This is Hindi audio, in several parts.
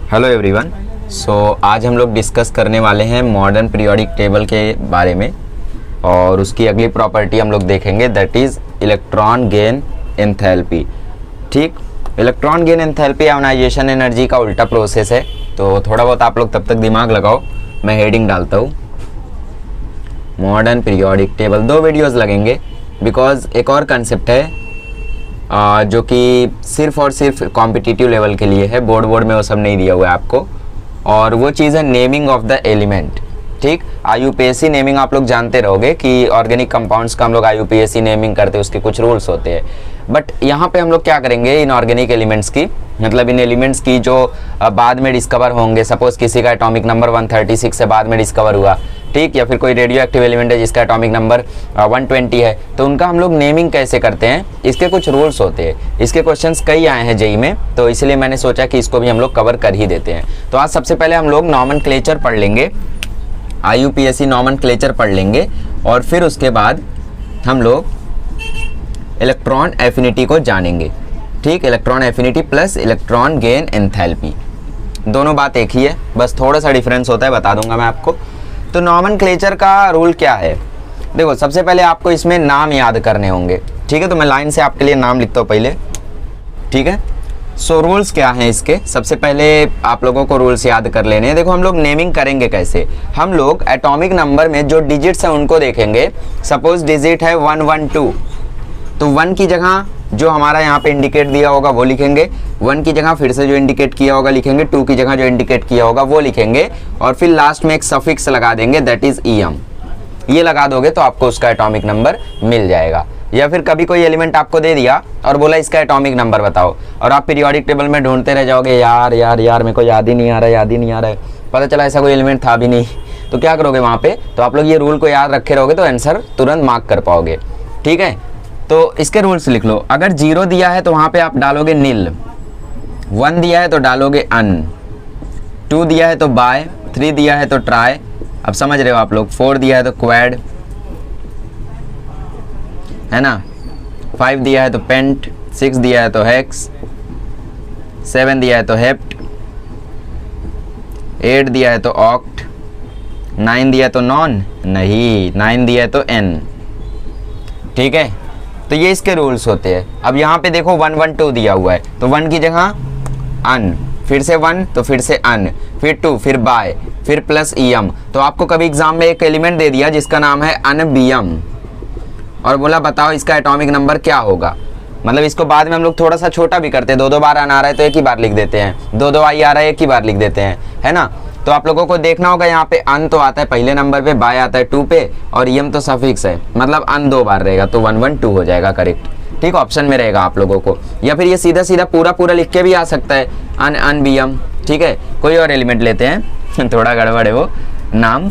Hello everyone. आज हम लोग डिस्कस करने वाले हैं मॉडर्न पीरियोडिक टेबल के बारे में और उसकी अगली प्रॉपर्टी हम लोग देखेंगे, that is electron gain enthalpy. ठीक, electron gain enthalpy ionization energy का उल्टा प्रोसेस है, तो थोड़ा बहुत आप लोग तब तक दिमाग लगाओ। मैं हेडिंग डालता हूँ मॉडर्न पीरियोडिक टेबल। 2 वीडियोज़ लगेंगे बिकॉज एक और कंसेप्ट है जो कि सिर्फ और सिर्फ कॉम्पिटिटिव लेवल के लिए है, बोर्ड में वो सब नहीं दिया हुआ है आपको, और वो चीज़ है नेमिंग ऑफ द एलिमेंट। ठीक, IUPAC नेमिंग आप लोग जानते रहोगे कि ऑर्गेनिक कंपाउंड्स का हम लोग IUPAC नेमिंग करते हैं, उसके कुछ रूल्स होते हैं। बट यहाँ पे हम लोग क्या करेंगे, इन ऑर्गेनिक एलिमेंट्स की, मतलब इन एलिमेंट्स की जो बाद में डिस्कवर होंगे, सपोज किसी का एटॉमिक नंबर 136 से बाद में डिस्कवर हुआ, ठीक, या फिर कोई रेडियो एक्टिव एलिमेंट है जिसका एटॉमिक नंबर 120 है, तो उनका हम लोग नेमिंग कैसे करते हैं, इसके कुछ रूल्स होते हैं। इसके क्वेश्चंस कई आए हैं जेई में, तो इसलिए मैंने सोचा कि इसको भी हम लोग कवर कर ही देते हैं। तो आज सबसे पहले हम लोग नॉमेनक्लेचर पढ़ लेंगे, IUPAC नॉमेनक्लेचर पढ़ लेंगे, और फिर उसके बाद हम लोग इलेक्ट्रॉन एफिनिटी को जानेंगे। ठीक, electron affinity plus electron gain enthalpy, दोनों बात एक ही है, बस थोड़ा सा डिफरेंस होता है, बता दूंगा मैं आपको। तो नॉमेनक्लेचर का रूल क्या है, देखो सबसे पहले आपको इसमें नाम याद करने होंगे। ठीक है, तो मैं लाइन से आपके लिए नाम लिखता हूँ पहले। ठीक है, सो रूल्स क्या हैं इसके, सबसे पहले आप लोगों को रूल्स याद कर लेने हैं। देखो हम लोग नेमिंग करेंगे कैसे, हम लोग एटॉमिक नंबर में जो डिजिट्स हैं उनको देखेंगे। सपोज डिजिट है 112, तो 1 की जगह जो हमारा यहाँ पे इंडिकेट दिया होगा वो लिखेंगे, 1 की जगह फिर से जो इंडिकेट किया होगा लिखेंगे, 2 की जगह जो इंडिकेट किया होगा वो लिखेंगे, और फिर लास्ट में एक सफिक्स लगा देंगे, दैट इज EM। ये लगा दोगे तो आपको उसका एटॉमिक नंबर मिल जाएगा। या फिर कभी कोई एलिमेंट आपको दे दिया और बोला इसका एटॉमिक नंबर बताओ, और आप पीरियोडिक टेबल में ढूंढते रह जाओगे, यार यार यार मेरे को याद ही नहीं आ रहा है, पता चला ऐसा कोई एलिमेंट था भी नहीं, तो क्या करोगे वहाँ पे, तो आप लोग ये रूल को याद रखे रहोगे तो आंसर तुरंत मार्क कर पाओगे। ठीक है, तो इसके रूल्स लिख लो। अगर 0 दिया है तो वहाँ पे आप डालोगे नील, 1 दिया है तो डालोगे अन, 2 दिया है तो बाय, 3 दिया है तो ट्राई, अब समझ रहे हो आप लोग, 4 दिया है तो क्वैड, है ना, 5 दिया है तो पेंट, 6 दिया है तो हेक्स, 7 दिया है तो हेप्ट, 8 दिया है तो ऑक्ट, 9 दिया है तो नॉन, नहीं 9 दिया है तो एन। ठीक है, तो ये इसके रूल्स होते हैं। अब यहाँ पे देखो 112 दिया हुआ है, तो 1 की जगह अन, फिर से 1 तो फिर से अन, फिर 2, फिर बाय, फिर प्लस EM। तो आपको कभी एग्जाम में एक एलिमेंट दे दिया जिसका नाम है अनबियम, और बोला बताओ इसका एटॉमिक नंबर क्या होगा, मतलब इसको बाद में हम लोग थोड़ा सा छोटा भी करते हैं, 2 बार अन आ रहा है तो एक ही बार लिख देते हैं, 2 आई आ रहा है एक ही बार लिख देते हैं, है ना। तो आप लोगों को देखना होगा, यहाँ पे अन तो आता है पहले नंबर पे, बाय आता है 2 पे, और EM तो सफिक्स है, मतलब अन 2 बार रहेगा, तो 112 हो जाएगा करेक्ट। ठीक, ऑप्शन में रहेगा आप लोगों को, या फिर ये सीधा सीधा पूरा लिख के भी आ सकता है, अनबियम। ठीक है, कोई और एलिमेंट लेते हैं थोड़ा गड़बड़ है वो नाम।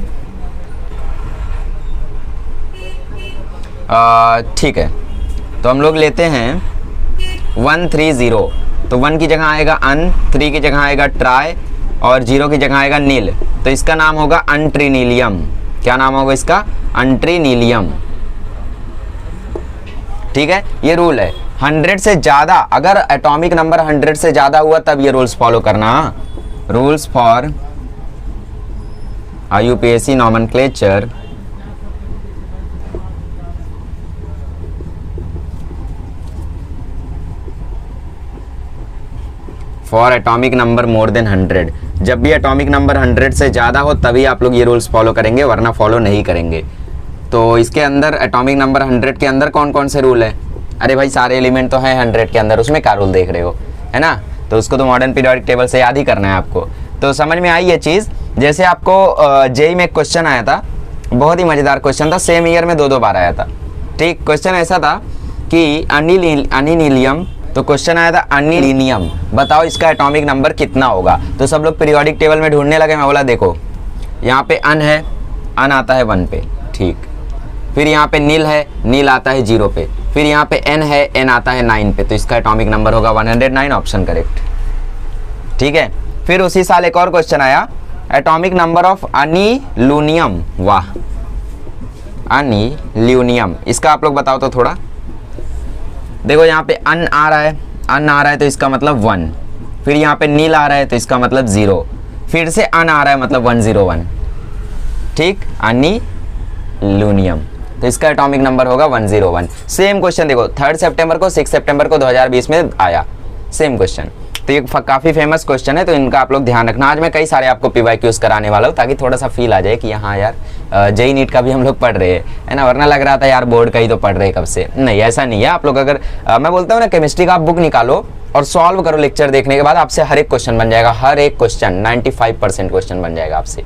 ठीक है, तो हम लोग लेते हैं 130, तो 1 की जगह आएगा अन, 3 की जगह आएगा ट्राई, और 0 की जगह आएगा नील, तो इसका नाम होगा अंट्रीनीलियम। क्या नाम होगा इसका, अंट्रीनीलियम। ठीक है, ये रूल है। 100 से ज़्यादा, अगर एटॉमिक नंबर 100 से ज़्यादा हुआ तब ये रूल्स फॉलो करना। Rules for IUPAC nomenclature for atomic number more than 100। जब भी एटॉमिक नंबर 100 से ज़्यादा हो तभी आप लोग ये रूल्स फॉलो करेंगे, वरना फॉलो नहीं करेंगे। तो इसके अंदर एटॉमिक नंबर 100 के अंदर कौन कौन से रूल है, अरे भाई सारे एलिमेंट तो हैं 100 के अंदर, उसमें क्या रूल देख रहे हो, है ना। तो उसको तो मॉडर्न पीरियोडिक टेबल से याद ही करना है आपको। तो समझ में आई ये चीज़। जैसे आपको जेई में एक क्वेश्चन आया था, बहुत ही मज़ेदार क्वेश्चन था, सेम ईयर में 2 बार आया था। ठीक, क्वेश्चन ऐसा था कि अनिलीनियम, तो क्वेश्चन आया था अनिलीनियम, बताओ इसका एटॉमिक नंबर कितना होगा। तो सब लोग पीरियोडिक टेबल में ढूंढने लगे, मैं बोला देखो यहाँ पे अन है, अन आता है 1 पे, ठीक, फिर यहाँ पे नील है, नील आता है 0 पे, फिर यहाँ पे एन है, एन आता है 9 पे, तो इसका एटॉमिक नंबर होगा 109, ऑप्शन करेक्ट। ठीक है, फिर उसी साल एक और क्वेश्चन आया, एटॉमिक नंबर ऑफ अनिलुनियम, वाह अनिल्यूनियम, इसका आप लोग बताओ तो थोड़ा। देखो यहाँ पे अन आ रहा है, तो इसका मतलब 1, फिर यहाँ पे नील आ रहा है तो इसका मतलब 0, फिर से अन आ रहा है मतलब 101, ठीक, अनिलुनियम, तो इसका एटॉमिक नंबर होगा 101। सेम क्वेश्चन देखो 3 सितंबर को 6 सितंबर को 2020 में आया, सेम क्वेश्चन। तो ये काफ़ी फेमस क्वेश्चन है, तो इनका आप लोग ध्यान रखना। आज मैं कई सारे आपको PYQs कराने वाला हूँ ताकि थोड़ा सा फील आ जाए कि हाँ यार जेई नीट का भी हम लोग पढ़ रहे हैं, है ना, वरना लग रहा था यार बोर्ड का ही तो पढ़ रहे हैं कब से। नहीं, ऐसा नहीं है। आप लोग अगर मैं बोलता हूँ ना, केमिस्ट्री का आप बुक निकालो और सॉल्व करो लेक्चर देखने के बाद, आपसे हर एक क्वेश्चन बन जाएगा, हर एक क्वेश्चन 95% क्वेश्चन बन जाएगा आपसे,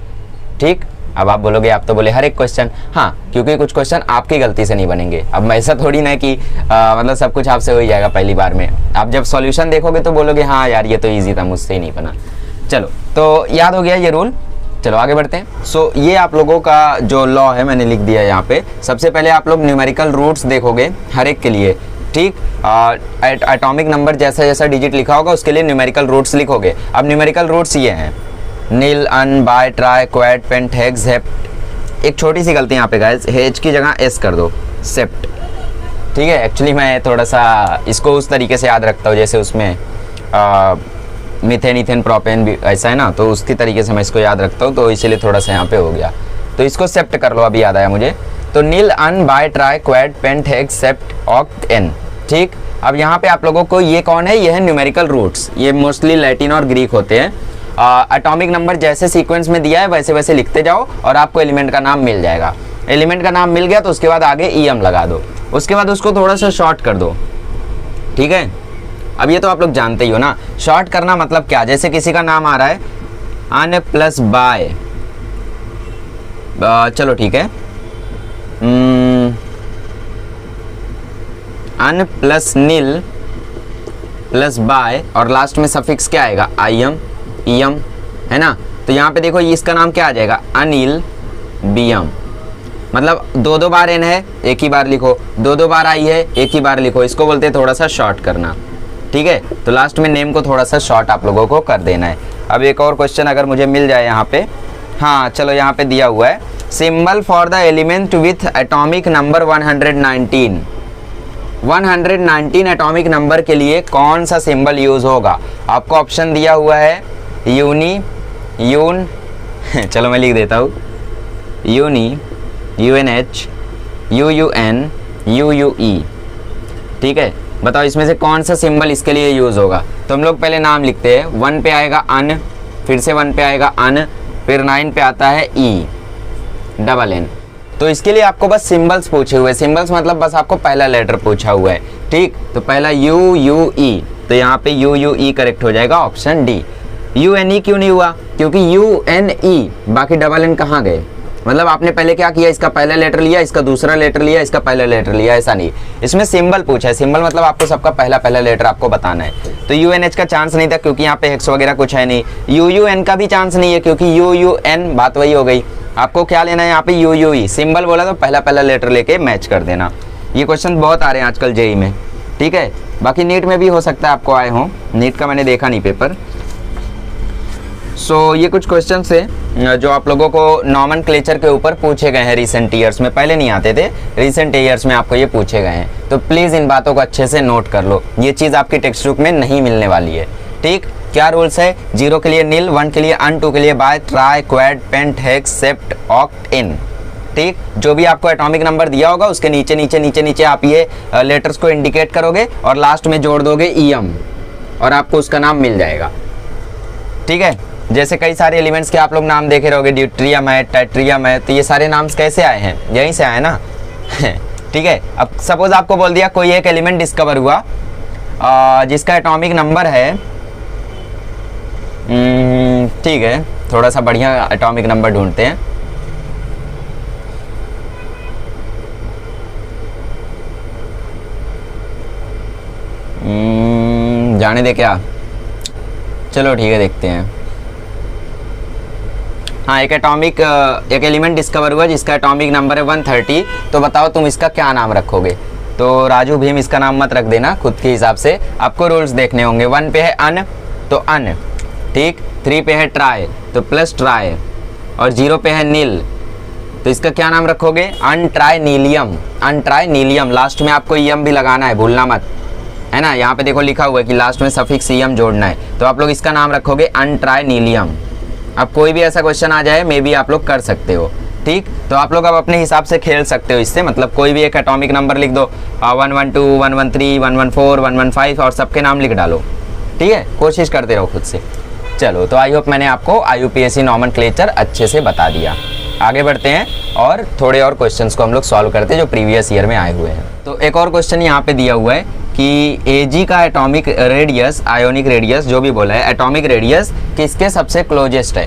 ठीक। अब आप बोलोगे, आप तो बोले हर एक क्वेश्चन, हाँ, क्योंकि कुछ क्वेश्चन आपकी गलती से नहीं बनेंगे। अब ऐसा थोड़ी ना कि मतलब सब कुछ आपसे हो ही जाएगा पहली बार में। आप जब सॉल्यूशन देखोगे तो बोलोगे हाँ यार ये तो इजी था, मुझसे ही नहीं बना। चलो, तो याद हो गया ये रूल। चलो आगे बढ़ते हैं। सो ये आप लोगों का जो लॉ है मैंने लिख दिया यहाँ पे। सबसे पहले आप लोग न्यूमेरिकल रूट्स देखोगे हर एक के लिए, ठीक। एटॉमिक नंबर जैसा जैसा डिजिट लिखा होगा उसके लिए न्यूमेरिकल रूट्स लिखोगे। अब न्यूमेरिकल रूट्स ये हैं, nil, un, bi, tri, quad, pent, hex, hept. एक छोटी सी गलती यहाँ पे गाइस, हेज की जगह एस कर दो, सेप्ट, ठीक है। एक्चुअली मैं थोड़ा सा इसको उस तरीके से याद रखता हूँ जैसे उसमें मीथेन, इथेन, प्रोपेन भी ऐसा है ना, तो उसकी तरीके से मैं इसको याद रखता हूँ, तो इसीलिए थोड़ा सा यहाँ पे हो गया। तो इसको सेप्ट कर लो, अभी याद आया मुझे। तो nil, un, bi, tri, quad, pent, hex, sept, oct, enn, ठीक। अब यहाँ पे आप लोगों को ये कौन है, ये है न्यूमेरिकल रूट्स। ये मोस्टली लैटिन और ग्रीक होते हैं। एटॉमिक नंबर जैसे सीक्वेंस में दिया है वैसे वैसे लिखते जाओ और आपको एलिमेंट का नाम मिल जाएगा। एलिमेंट का नाम मिल गया तो उसके बाद आगे ईएम लगा दो, उसके बाद उसको थोड़ा सा शॉर्ट कर दो, ठीक है। अब ये तो आप लोग जानते ही हो ना, शॉर्ट करना मतलब क्या। जैसे किसी का नाम आ रहा है अन प्लस बाय, चलो ठीक है, अन प्लस नील प्लस बाय और लास्ट में सफिक्स क्या आएगा, आईएम, ईएम, है ना। तो यहाँ पे देखो इसका नाम क्या आ जाएगा, अनिल बीएम। मतलब 2-2 बार एन है, एक ही बार लिखो, 2-2 बार आई है, एक ही बार लिखो। इसको बोलते हैं थोड़ा सा शॉर्ट करना, ठीक है। तो लास्ट में नेम को थोड़ा सा शॉर्ट आप लोगों को कर देना है। अब एक और क्वेश्चन अगर मुझे मिल जाए यहाँ पे, हाँ चलो यहाँ पे दिया हुआ है, symbol for the element with atomic number 119। 119 atomic number के लिए कौन सा सिंबल यूज होगा। आपको ऑप्शन दिया हुआ है यूनी, यून चलो मैं लिख देता हूँ, यूनी, UNH, UUN, UUE, ठीक है। बताओ इसमें से कौन सा सिंबल इसके लिए यूज होगा। तो हम लोग पहले नाम लिखते हैं। 1 पे आएगा अन, फिर से 1 पे आएगा अन, फिर 9 पे आता है ई, डबल एन। तो इसके लिए आपको बस सिंबल्स पूछे हुए, सिंबल्स मतलब बस आपको पहला लेटर पूछा हुआ है, ठीक। तो पहला UUE, तो यहाँ पे UUE करेक्ट हो जाएगा, ऑप्शन डी। UNE क्यों नहीं हुआ, क्योंकि UNE, बाकी डबल एन कहाँ गए। मतलब आपने पहले क्या किया, इसका पहला लेटर लिया, इसका दूसरा लेटर लिया, इसका पहला लेटर लिया, ऐसा नहीं। इसमें सिंबल पूछा है, सिंबल मतलब आपको सबका पहला पहला लेटर आपको बताना है। तो UNH का चांस नहीं था क्योंकि यहाँ पे हेक्स वगैरह कुछ है नहीं। UUN का भी चांस नहीं है क्योंकि UUN, बात वही हो गई। आपको क्या लेना है यहाँ पे, UUE, सिंबल बोला तो पहला पहला लेटर लेके मैच कर देना। ये क्वेश्चन बहुत आ रहे हैं आजकल जेई में, ठीक है। बाकी नीट में भी हो सकता है आपको आए हों, नीट का मैंने देखा नहीं पेपर। सो ये कुछ क्वेश्चन है जो आप लोगों को नॉमेनक्लेचर के ऊपर पूछे गए हैं रिसेंट ईयर्स में, पहले नहीं आते थे, रिसेंट ईयर्स में आपको ये पूछे गए हैं। तो प्लीज़ इन बातों को अच्छे से नोट कर लो, ये चीज़ आपकी टेक्स्ट बुक में नहीं मिलने वाली है, ठीक। क्या रूल्स है, 0 के लिए नील, 1 के लिए अन, 2 के लिए bi, tri, quad, pent, hex, sept, oct, enn, ठीक। जो भी आपको एटॉमिक नंबर दिया होगा उसके नीचे नीचे नीचे नीचे आप ये लेटर्स को इंडिकेट करोगे और लास्ट में जोड़ दोगे ईएम और आपको उसका नाम मिल जाएगा, ठीक है। जैसे कई सारे एलिमेंट्स के आप लोग नाम देखे रहोगे, ड्यूट्रियम है, टाइट्रियम है, तो ये सारे नाम्स कैसे आए हैं, यहीं से आए ना ठीक है। अब सपोज आपको बोल दिया कोई एक एलिमेंट डिस्कवर हुआ जिसका एटॉमिक नंबर है, ठीक है, थोड़ा सा बढ़िया एटॉमिक नंबर ढूंढते हैं। जाने दे क्या, चलो ठीक है देखते हैं। हाँ, एक एलिमेंट डिस्कवर हुआ जिसका एटॉमिक नंबर है 130। तो बताओ तुम इसका क्या नाम रखोगे। तो राजू भीम इसका नाम मत रख देना, खुद के हिसाब से आपको रूल्स देखने होंगे। 1 पे है अन तो अन, ठीक। 3 पे है ट्राई तो प्लस ट्राई, और 0 पे है नील तो इसका क्या नाम रखोगे, अन ट्राई नीलियम, अन ट्राई नीलियम। लास्ट में आपको ईएम भी लगाना है, भूलना मत, है ना। यहाँ पे देखो लिखा हुआ है कि लास्ट में सफिक्स ईयम जोड़ना है, तो आप लोग इसका नाम रखोगे अनट्राइनीलियम। अब कोई भी ऐसा क्वेश्चन आ जाए मे बी आप लोग कर सकते हो, ठीक। तो आप लोग अब अपने हिसाब से खेल सकते हो इससे, मतलब कोई भी एक एटॉमिक नंबर लिख दो, 112, 113, 114, 115 और सबके नाम लिख डालो, ठीक है। कोशिश करते रहो खुद से। चलो, तो आई होप मैंने आपको IUPAC नॉमेनक्लेचर अच्छे से बता दिया। आगे बढ़ते हैं और थोड़े और क्वेश्चंस को हम लोग सॉल्व करते हैं जो प्रीवियस ईयर में आए हुए हैं। तो एक और क्वेश्चन यहाँ पे दिया हुआ है कि Ag का एटॉमिक रेडियस, आयोनिक रेडियस जो भी बोला है, एटॉमिक रेडियस किसके सबसे क्लोजेस्ट है,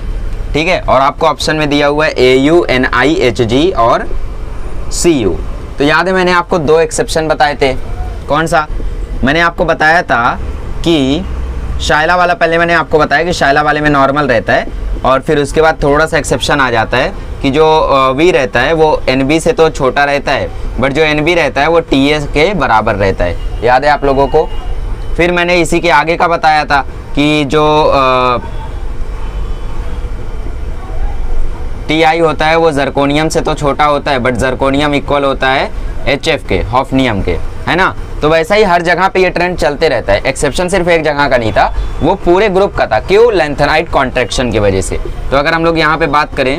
ठीक है। और आपको ऑप्शन में दिया हुआ है AU, NI, HG और CU। तो याद है मैंने आपको 2 एक्सेप्शन बताए थे। कौन सा? मैंने आपको बताया था कि शाइला वाला, पहले मैंने आपको बताया कि शाइला वाले में नॉर्मल रहता है, और फिर उसके बाद थोड़ा सा एक्सेप्शन आ जाता है कि जो V रहता है वो NB से तो छोटा रहता है, बट जो NB रहता है वो TA के बराबर रहता है। याद है आप लोगों को? फिर मैंने इसी के आगे का बताया था कि जो Ti होता है वो जर्कोनियम से तो छोटा होता है, बट जर्कोनियम इक्वल होता है HF के, हॉफनियम के, है ना। तो वैसा ही हर जगह पे ये ट्रेंड चलते रहता है। एक्सेप्शन सिर्फ एक जगह का नहीं था, वो पूरे ग्रुप का था। क्यों? लेंथेनाइट कॉन्ट्रैक्शन की वजह से। तो अगर हम लोग यहाँ पे बात करें,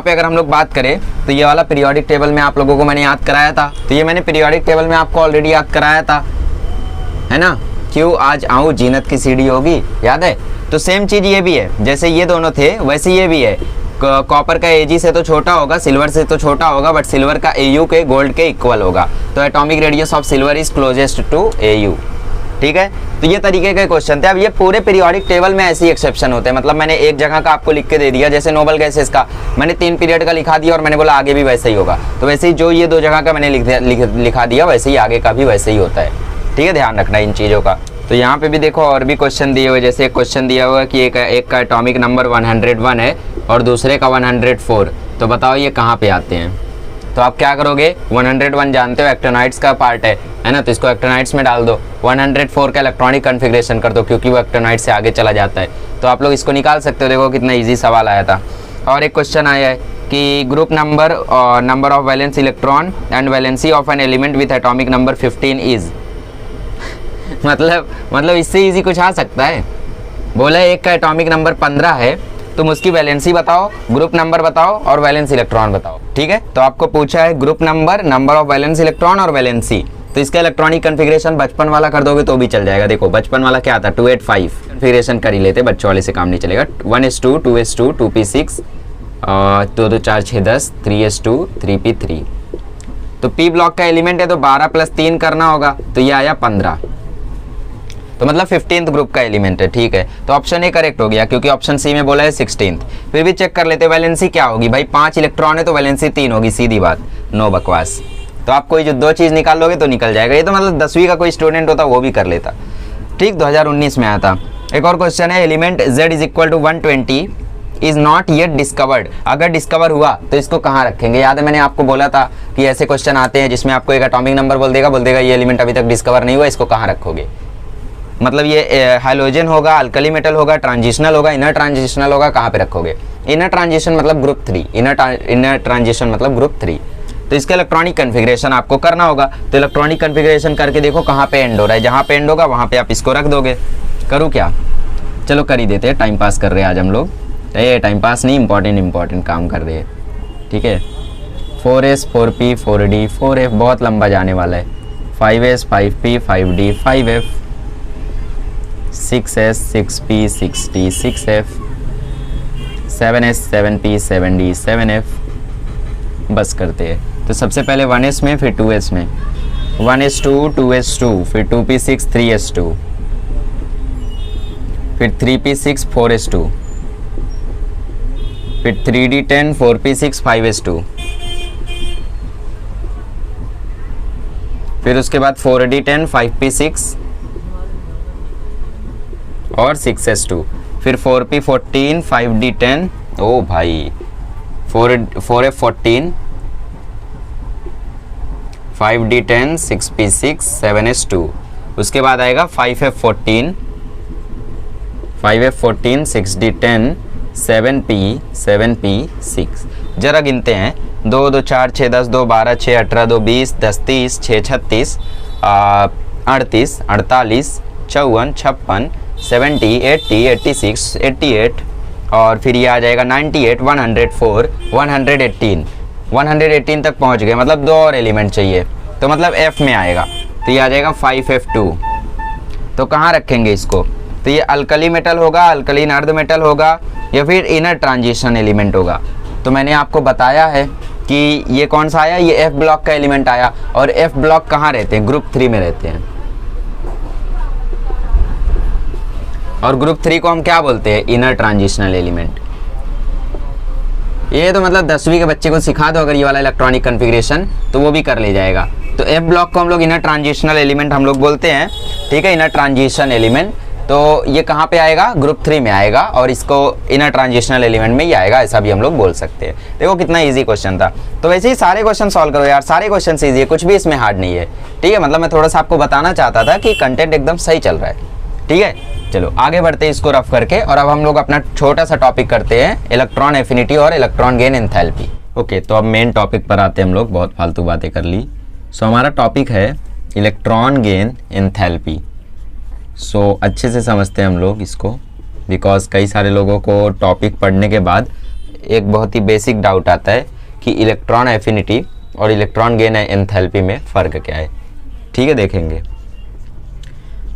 अगर हम लोग बात करें तो ये वाला पीरियोडिक टेबल में आप लोगों को मैंने याद कराया था। तो ये मैंने पीरियोडिक टेबल में आपको ऑलरेडी याद कराया था, है ना। क्यों आज आऊँ जीनत की सीढ़ी होगी, याद है। तो सेम चीज़ ये भी है, जैसे ये दोनों थे वैसे ये भी है। कॉपर का Ag से तो छोटा होगा, सिल्वर से तो छोटा होगा, बट सिल्वर का Au के, गोल्ड के इक्वल होगा। तो atomic radius of silver is closest to Au, ठीक है। तो ये तरीके के क्वेश्चन थे। अब ये पूरे पीरियोडिक टेबल में ऐसे ही एक्सेप्शन होते हैं, मतलब मैंने एक जगह का आपको लिख के दे दिया, जैसे नोबल गैसेस का मैंने 3 पीरियड का लिखा दिया और मैंने बोला आगे भी वैसे ही होगा। तो वैसे ही जो ये 2 जगह का मैंने लिखा दिया, वैसे ही आगे का भी वैसे ही होता है, ठीक है। ध्यान रखना इन चीज़ों का। तो यहाँ पे भी देखो और भी क्वेश्चन दिए हुए, जैसे एक क्वेश्चन दिया हुआ है कि एक का एटॉमिक नंबर 101 है और दूसरे का 104, तो बताओ ये कहाँ पे आते हैं। तो आप क्या करोगे, 101 जानते हो एक्टिनाइड्स का पार्ट है ना, तो इसको एक्टिनाइड्स में डाल दो। 104 का इलेक्ट्रॉनिक कन्फिग्रेशन कर दो, क्योंकि वो एक्टिनाइड से आगे चला जाता है। तो आप लोग इसको निकाल सकते हो। देखो कितना ईजी सवाल आया था। और एक क्वेश्चन आया है कि group number of valence electron and valency of an element with atomic number 15 is मतलब इससे इजी कुछ आ सकता है। बोला एक का एटॉमिक नंबर 15 है, तुम उसकी वैलेंसी बताओ, ग्रुप नंबर बताओ और वैलेंस इलेक्ट्रॉन बताओ, ठीक है। तो आपको पूछा है group number, number of valence electron और वैलेंसी। तो इसका इलेक्ट्रॉनिक कन्फिग्रेशन बचपन वाला कर दोगे तो भी चल जाएगा। देखो बचपन वाला क्या था, 285 कन्फिग्रेशन कर ही लेते, बच्चों वाले से काम नहीं चलेगा। 1s2, 2s2, 2p6, 2 2 4 6 10, 3s2, 3p3। तो p ब्लॉक का एलिमेंट है तो 12 + 3 करना होगा, तो ये आया 15। तो मतलब 15th ग्रुप का एलिमेंट है, ठीक है। तो ऑप्शन ए करेक्ट हो गया, क्योंकि ऑप्शन सी में बोला है 16th। फिर भी चेक कर लेते वैलेंसी क्या होगी भाई, 5 इलेक्ट्रॉन है तो वैलेंसी 3 होगी, सीधी बात, नो बकवास। तो आप कोई जो 2 चीज़ निकाल लोगे तो निकल जाएगा। ये तो मतलब 10वीं का कोई स्टूडेंट होता वो भी कर लेता, ठीक। 2019 में आया था। एक और क्वेश्चन है, element Z = 120 is not yet discovered. अगर डिस्कवर हुआ तो इसको कहाँ रखेंगे। याद है मैंने आपको बोला था कि ऐसे क्वेश्चन आते हैं जिसमें आपको एक एटॉमिक नंबर बोल देगा ये एलिमेंट अभी तक डिस्कवर नहीं हुआ, इसको कहाँ रखोगे। मतलब ये हाइड्रोजन होगा, अल्कली मेटल होगा, ट्रांजिशनल होगा, इनर ट्रांजिशनल होगा, कहाँ पे रखोगे। इनर ट्रांजिशन मतलब ग्रुप 3, इनर ट्रांजिशन मतलब ग्रुप 3। तो इसका इलेक्ट्रॉनिक कन्फिग्रेशन आपको करना होगा। तो इलेक्ट्रॉनिक कन्फिग्रेशन करके देखो कहाँ पे एंड हो रहा है, जहाँ पे एंड होगा वहाँ पे आप इसको रख दोगे। करूँ क्या, चलो कर ही देते हैं, टाइम पास कर रहे हैं आज हम लोग। ये टाइम पास नहीं, इंपॉर्टेंट काम कर रहे हैं, ठीक है। 4s 4p 4d 4f बहुत लंबा जाने वाला है। 5s 5p 5d 5f 6s 6p 6d 6f 7s 7p 7d 7f। बस करते हैं। तो सबसे पहले 1s में, फिर 2s में, 1s2 2s2, फिर 2p6 3s2, फिर 3p6 4s2, फिर 3d10 4p6 5s2, फिर उसके बाद 4d10 5p6 और 6s2, फिर 4p14 5d10, ओ भाई 4f14 5d10 6p6 7s2। उसके बाद आएगा 5f14 6d10 7p 6। जरा गिनते हैं, 2 2 4 6 10 2 12 6 18 2 20 10 30 6 36 38 48 54 56 70 80 86 88 और फिर ये आ जाएगा 98 104 118 118 तक पहुंच गए, मतलब 2 और एलिमेंट चाहिए, तो मतलब F में आएगा, तो ये आ जाएगा 5F2। तो कहाँ रखेंगे इसको? तो ये अल्कली मेटल होगा, अल्कलीन अर्ध मेटल होगा, या फिर इनर ट्रांजिशन एलिमेंट होगा। तो मैंने आपको बताया है कि ये कौन सा आया, ये F ब्लॉक का एलिमेंट आया, और F ब्लॉक कहाँ रहते हैं? ग्रुप 3 में रहते हैं। और ग्रुप 3 को हम क्या बोलते हैं? Inner transitional element. ये तो मतलब 10वीं के बच्चे को सिखा दो अगर ये वाला इलेक्ट्रॉनिक कॉन्फ़िगरेशन, तो वो भी कर ले जाएगा। तो F ब्लॉक को हम लोग इनर ट्रांजिशनल एलिमेंट हम लोग बोलते हैं, ठीक है, इनर ट्रांजिशन एलिमेंट। तो ये कहाँ पे आएगा? ग्रुप 3 में आएगा, और इसको इनर ट्रांजिशनल एलिमेंट में ही आएगा, ऐसा भी हम लोग बोल सकते हैं। देखो कितना इजी क्वेश्चन था। तो वैसे ही सारे क्वेश्चन सॉल्व करो यार, सारे क्वेश्चन इजी है, कुछ भी इसमें हार्ड नहीं है, ठीक है। मतलब मैं थोड़ा सा आपको बताना चाहता था कि कंटेंट एकदम सही चल रहा है, ठीक है। चलो आगे बढ़ते हैं इसको रफ करके, और अब हम लोग अपना छोटा सा टॉपिक करते हैं, इलेक्ट्रॉन एफिनिटी और इलेक्ट्रॉन गेन एंथैल्पी। ओके, तो अब मेन टॉपिक पर आते हैं हम लोग, बहुत फालतू बातें कर ली। सो हमारा टॉपिक है इलेक्ट्रॉन गेन एंथैल्पी। सो अच्छे से समझते हैं हम लोग इसको, बिकॉज कई सारे लोगों को टॉपिक पढ़ने के बाद एक बहुत ही बेसिक डाउट आता है कि इलेक्ट्रॉन एफिनिटी और इलेक्ट्रॉन गेन एंथैल्पी में फ़र्क क्या है, ठीक है। देखेंगे,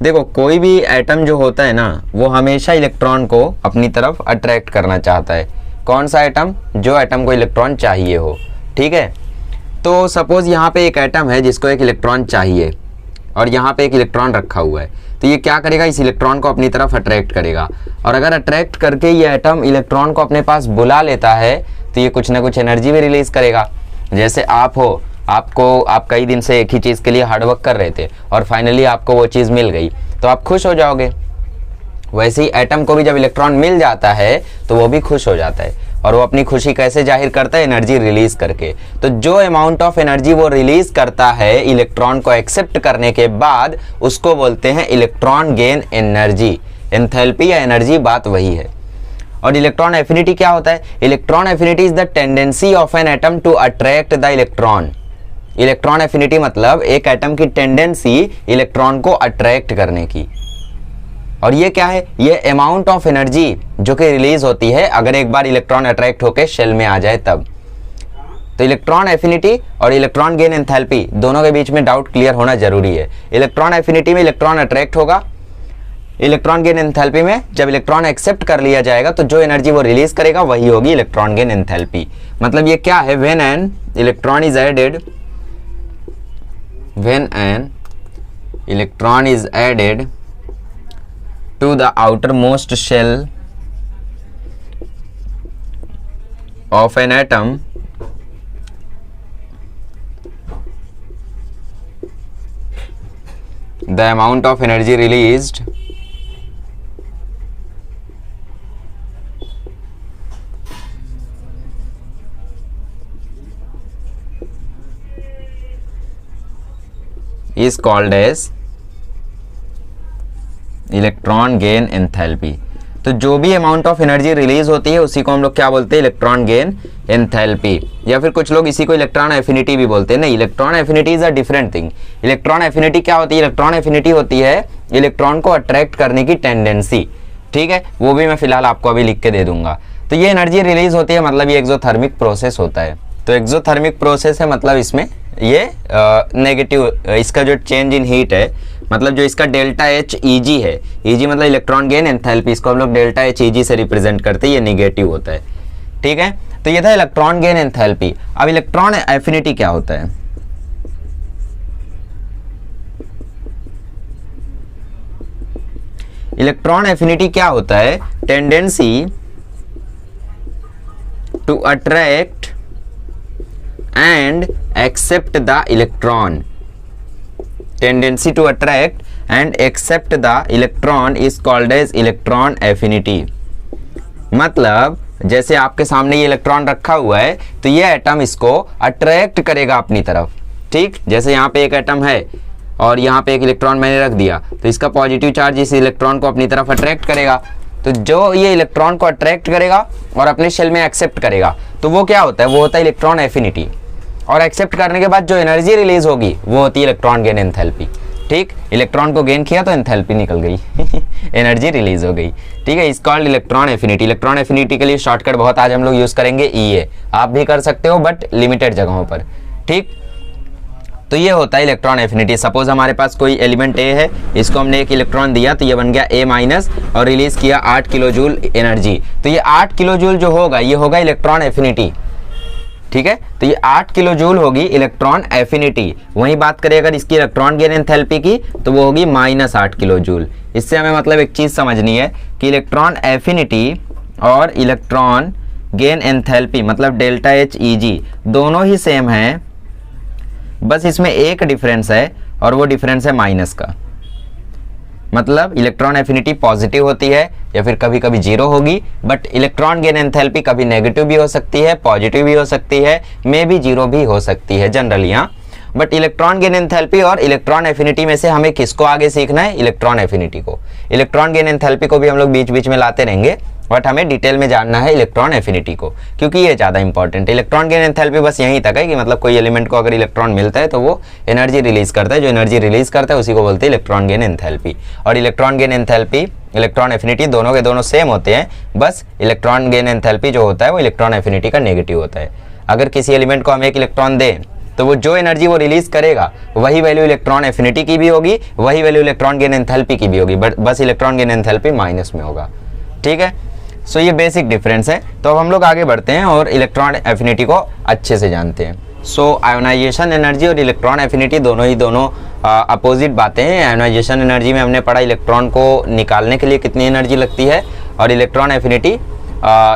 देखो कोई भी एटम जो होता है ना, वो हमेशा इलेक्ट्रॉन को अपनी तरफ अट्रैक्ट करना चाहता है। कौन सा एटम? जो एटम को इलेक्ट्रॉन चाहिए हो, ठीक है। तो सपोज यहाँ पे एक एटम है जिसको एक इलेक्ट्रॉन चाहिए, और यहाँ पे एक इलेक्ट्रॉन रखा हुआ है, तो ये क्या करेगा? इस इलेक्ट्रॉन को अपनी तरफ अट्रैक्ट करेगा, और अगर अट्रैक्ट करके ये एटम इलेक्ट्रॉन को अपने पास बुला लेता है, तो ये कुछ ना कुछ एनर्जी भी रिलीज करेगा। जैसे आप हो, आप कई दिन से एक ही चीज़ के लिए हार्डवर्क कर रहे थे, और फाइनली आपको वो चीज़ मिल गई, तो आप खुश हो जाओगे। वैसे ही एटम को भी जब इलेक्ट्रॉन मिल जाता है तो वो भी खुश हो जाता है, और वो अपनी खुशी कैसे जाहिर करता है? एनर्जी रिलीज करके। तो जो अमाउंट ऑफ एनर्जी वो रिलीज करता है इलेक्ट्रॉन को एक्सेप्ट करने के बाद, उसको बोलते हैं इलेक्ट्रॉन गेन एनर्जी। एंथैल्पी या एनर्जी, बात वही है। और इलेक्ट्रॉन एफिनिटी क्या होता है? Electron affinity is the tendency of an atom to attract the electron. Electron affinity मतलब एक एटम की टेंडेंसी इलेक्ट्रॉन को अट्रैक्ट करने की। और ये क्या है? ये अमाउंट ऑफ एनर्जी जो कि रिलीज होती है अगर एक बार इलेक्ट्रॉन अट्रैक्ट होकर शेल में आ जाए तब। तो इलेक्ट्रॉन एफिनिटी और इलेक्ट्रॉन गेन एंथैल्पी दोनों के बीच में डाउट क्लियर होना जरूरी है। इलेक्ट्रॉन एफिनिटी में इलेक्ट्रॉन अट्रैक्ट होगा, इलेक्ट्रॉन गेन एंथैल्पी में जब इलेक्ट्रॉन एक्सेप्ट कर लिया जाएगा तो जो एनर्जी वो रिलीज करेगा वही होगी इलेक्ट्रॉन गेन एंथैल्पी। मतलब ये क्या है? When an electron is added, when an electron is added to the outermost shell of an atom, the amount of energy released is called as electron gain enthalpy. तो जो भी अमाउंट ऑफ एनर्जी रिलीज होती है उसी को हम लोग क्या बोलते हैं? Electron gain enthalpy. या फिर कुछ लोग इसी को इलेक्ट्रॉन एफिनिटी भी बोलते हैं। नहीं, electron affinity is a different thing. Electron affinity क्या होती है? इलेक्ट्रॉन एफिनिटी होती है इलेक्ट्रॉन को अट्रैक्ट करने की टेंडेंसी, ठीक है। वो भी मैं फिलहाल आपको अभी लिख के दे दूंगा। तो ये एनर्जी रिलीज होती है, मतलब ये एक्सोथर्मिक प्रोसेस होता है। तो एक्सोथर्मिक प्रोसेस है, मतलब इसमें ये नेगेटिव, इसका जो चेंज इन हीट है, मतलब जो इसका डेल्टा एच ई जी है, ई जी मतलब इलेक्ट्रॉन गेन एंथैल्पी, इसको हम लोग डेल्टा एच ई जी से रिप्रेजेंट करते हैं, ये नेगेटिव होता है, ठीक है। तो ये था इलेक्ट्रॉन गेन एंथैल्पी। अब इलेक्ट्रॉन एफिनिटी क्या होता है? इलेक्ट्रॉन एफिनिटी क्या होता है? Tendency to attract and accept the electron. Tendency to attract and accept the electron is called as electron affinity. मतलब जैसे आपके सामने ये इलेक्ट्रॉन रखा हुआ है तो ये एटम इसको अट्रैक्ट करेगा अपनी तरफ, ठीक। जैसे यहाँ पे एक एटम है और यहाँ पे एक इलेक्ट्रॉन मैंने रख दिया, तो इसका पॉजिटिव चार्ज इस इलेक्ट्रॉन को अपनी तरफ अट्रैक्ट करेगा। तो जो ये इलेक्ट्रॉन को अट्रैक्ट करेगा और अपने शेल में एक्सेप्ट करेगा, तो वो क्या होता है, वो होता है इलेक्ट्रॉन एफिनिटी। और एक्सेप्ट करने के बाद जो एनर्जी रिलीज होगी वो होती है इलेक्ट्रॉन गेन एंथैल्पी। ठीक, इलेक्ट्रॉन को गेन किया तो एंथैल्पी निकल गई एनर्जी रिलीज हो गई। ठीक है, इस called electron affinity. Electron affinity के लिए शॉर्टकट बहुत आज हम लोग यूज करेंगे EA, आप भी कर सकते हो बट लिमिटेड जगहों पर। ठीक, तो ये होता है इलेक्ट्रॉन एफिनिटी। सपोज हमारे पास कोई एलिमेंट A है, इसको हमने एक इलेक्ट्रॉन दिया तो ये बन गया A- और रिलीज किया 8 किलो जूल एनर्जी। तो ये 8 किलो जूल जो होगा ये होगा इलेक्ट्रॉन एफिनिटी। ठीक है, तो ये 8 किलो जूल होगी इलेक्ट्रॉन एफिनिटी। वहीं बात करें अगर इसकी इलेक्ट्रॉन गेन एंथैल्पी की तो वो होगी -8 किलो जूल। इससे हमें मतलब एक चीज समझनी है कि इलेक्ट्रॉन एफिनिटी और इलेक्ट्रॉन गेन एंथैल्पी मतलब डेल्टा HEG दोनों ही सेम हैं, बस इसमें एक डिफरेंस है और वो डिफरेंस है माइनस का। मतलब इलेक्ट्रॉन एफिनिटी पॉजिटिव होती है या फिर कभी कभी 0 होगी, बट इलेक्ट्रॉन गेन एंथैल्पी कभी नेगेटिव भी हो सकती है, पॉजिटिव भी हो सकती है, मे बी 0 भी हो सकती है जनरली। हाँ, बट इलेक्ट्रॉन गेन एंथैल्पी और इलेक्ट्रॉन एफिनिटी में से हमें किसको आगे सीखना है, इलेक्ट्रॉन एफिनिटी को। इलेक्ट्रॉन गेन एंथैल्पी को भी हम लोग बीच बीच में लाते रहेंगे, बट हमें डिटेल में जानना है इलेक्ट्रॉन एफिनिटी को, क्योंकि ये ज़्यादा इंपॉर्टेंट है। इलेक्ट्रॉन गेन एंथैल्पी बस यहीं तक है कि मतलब कोई एलिमेंट को अगर इलेक्ट्रॉन मिलता है तो वो एनर्जी रिलीज करता है, जो एनर्जी रिलीज करता है उसी को बोलते हैं इलेक्ट्रॉन गेन एंथैल्पी। और electron gain enthalpy, electron affinity दोनों के दोनों सेम होते हैं, बस इलेक्ट्रॉन गेन एंथैल्पी जो होता है वो इलेक्ट्रॉन एफिनिटी का नेगेटिव होता है। अगर किसी एलिमेंट को हम एक इलेक्ट्रॉन दें तो वो जो एनर्जी वो रिलीज करेगा वही वैल्यू इलेक्ट्रॉन एफिनिटी की भी होगी, वही वैल्यू इलेक्ट्रॉन गेन एंथैल्पी की भी होगी, बट बस इलेक्ट्रॉन गेन एंथैल्पी माइनस में होगा। ठीक है, सो ये बेसिक डिफरेंस है। तो अब हम लोग आगे बढ़ते हैं और इलेक्ट्रॉन एफिनिटी को अच्छे से जानते हैं। सो आयोनाइजेशन एनर्जी और इलेक्ट्रॉन एफिनिटी दोनों अपोजिट बातें हैं। आयोनाइजेशन एनर्जी में हमने पढ़ा इलेक्ट्रॉन को निकालने के लिए कितनी एनर्जी लगती है, और इलेक्ट्रॉन एफिनिटी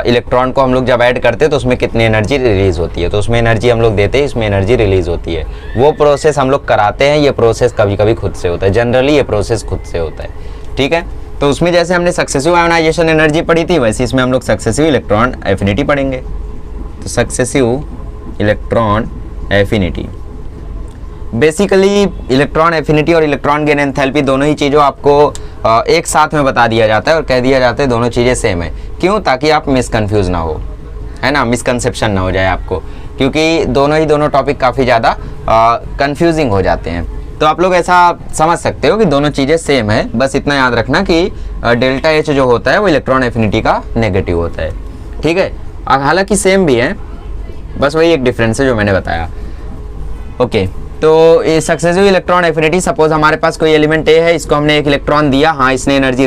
इलेक्ट्रॉन को हम लोग जब ऐड करते हैं तो उसमें कितनी एनर्जी रिलीज होती है। तो उसमें एनर्जी हम लोग देते हैं, इसमें एनर्जी रिलीज होती है। वो प्रोसेस हम लोग कराते हैं, ये प्रोसेस कभी कभी खुद से होता है, जनरली ये प्रोसेस खुद से होता है। ठीक है, तो उसमें जैसे हमने सक्सेसिव आयोनाइजेशन एनर्जी पढ़ी थी, वैसे इसमें हम लोग सक्सेसिव इलेक्ट्रॉन एफिनिटी पढ़ेंगे। तो successive electron affinity basically electron affinity और इलेक्ट्रॉन गेन एंथैल्पी दोनों ही चीज़ों आपको एक साथ में बता दिया जाता है और कह दिया जाता है दोनों चीज़ें सेम है। क्यों? ताकि आप मिसकन्फ्यूज ना हो, है ना, मिसकंसेप्शन ना हो जाए आपको, क्योंकि दोनों टॉपिक काफ़ी ज़्यादा कंफ्यूजिंग हो जाते हैं। तो आप लोग ऐसा समझ सकते हो कि दोनों चीज़ें सेम है, बस इतना याद रखना कि डेल्टा एच जो होता है वो इलेक्ट्रॉन एफिनिटी का नेगेटिव होता है। ठीक है, हालांकि सेम भी है, बस वही एक डिफरेंस है जो मैंने बताया। ओके, तो ये सक्सेसिव इलेक्ट्रॉन एफिनिटी, सपोज हमारे पास कोई एलिमेंट ए है, इसको हमने एक इलेक्ट्रॉन दिया, हाँ इसने एनर्जी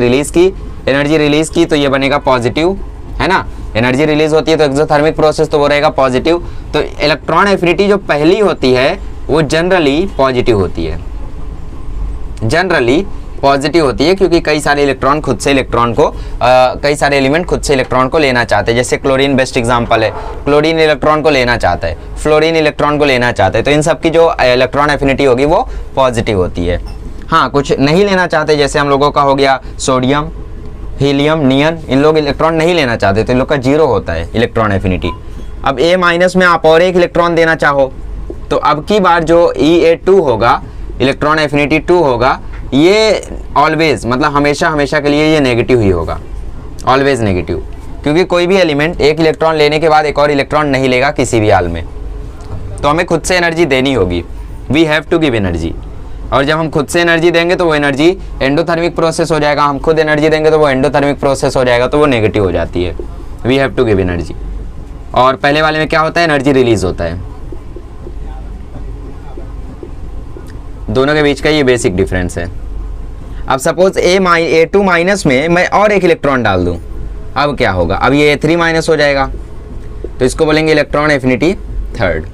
रिलीज की तो ये बनेगा पॉजिटिव, है ना। एनर्जी रिलीज होती है तो एक्सोथर्मिक प्रोसेस, तो वो रहेगा पॉजिटिव। तो इलेक्ट्रॉन एफिनिटी जो पहली होती है वो जनरली पॉजिटिव होती है, जनरली पॉजिटिव होती है, क्योंकि कई सारे इलेक्ट्रॉन खुद से इलेक्ट्रॉन को कई सारे एलिमेंट खुद से इलेक्ट्रॉन को लेना चाहते हैं। जैसे क्लोरीन बेस्ट एग्जांपल है, क्लोरीन इलेक्ट्रॉन को लेना चाहता है, फ्लोरीन इलेक्ट्रॉन को लेना चाहता है, तो इन सब की जो इलेक्ट्रॉन एफिनिटी होगी वो पॉजिटिव होती है। हाँ, कुछ नहीं लेना चाहते, जैसे हम लोगों का हो गया सोडियम, हीलियम, नियन, इन लोग इलेक्ट्रॉन नहीं लेना चाहते तो इन लोग का 0 होता है इलेक्ट्रॉन एफिनिटी। अब A- में आप और एक इलेक्ट्रॉन देना चाहो तो अब की बार जो EA2 होगा, इलेक्ट्रॉन एफिनिटी 2 होगा, ये ऑलवेज मतलब हमेशा के लिए ये नेगेटिव ही होगा, ऑलवेज नेगेटिव, क्योंकि कोई भी एलिमेंट एक इलेक्ट्रॉन लेने के बाद एक और इलेक्ट्रॉन नहीं लेगा किसी भी हाल में, तो हमें खुद से एनर्जी देनी होगी, we have to give energy. और जब हम खुद से एनर्जी देंगे तो वो एनर्जी एंडोथर्मिक प्रोसेस हो जाएगा, हम खुद एनर्जी देंगे तो वो एंडोथर्मिक प्रोसेस हो जाएगा, तो वो नेगेटिव हो जाती है, we have to give energy. और पहले वाले में क्या होता है, एनर्जी रिलीज होता है। दोनों के बीच का ये बेसिक डिफरेंस है। अब सपोज A2- में मैं और एक इलेक्ट्रॉन डाल दूं, अब क्या होगा, अब ये A3- हो जाएगा, तो इसको बोलेंगे इलेक्ट्रॉन एफिनिटी 3rd।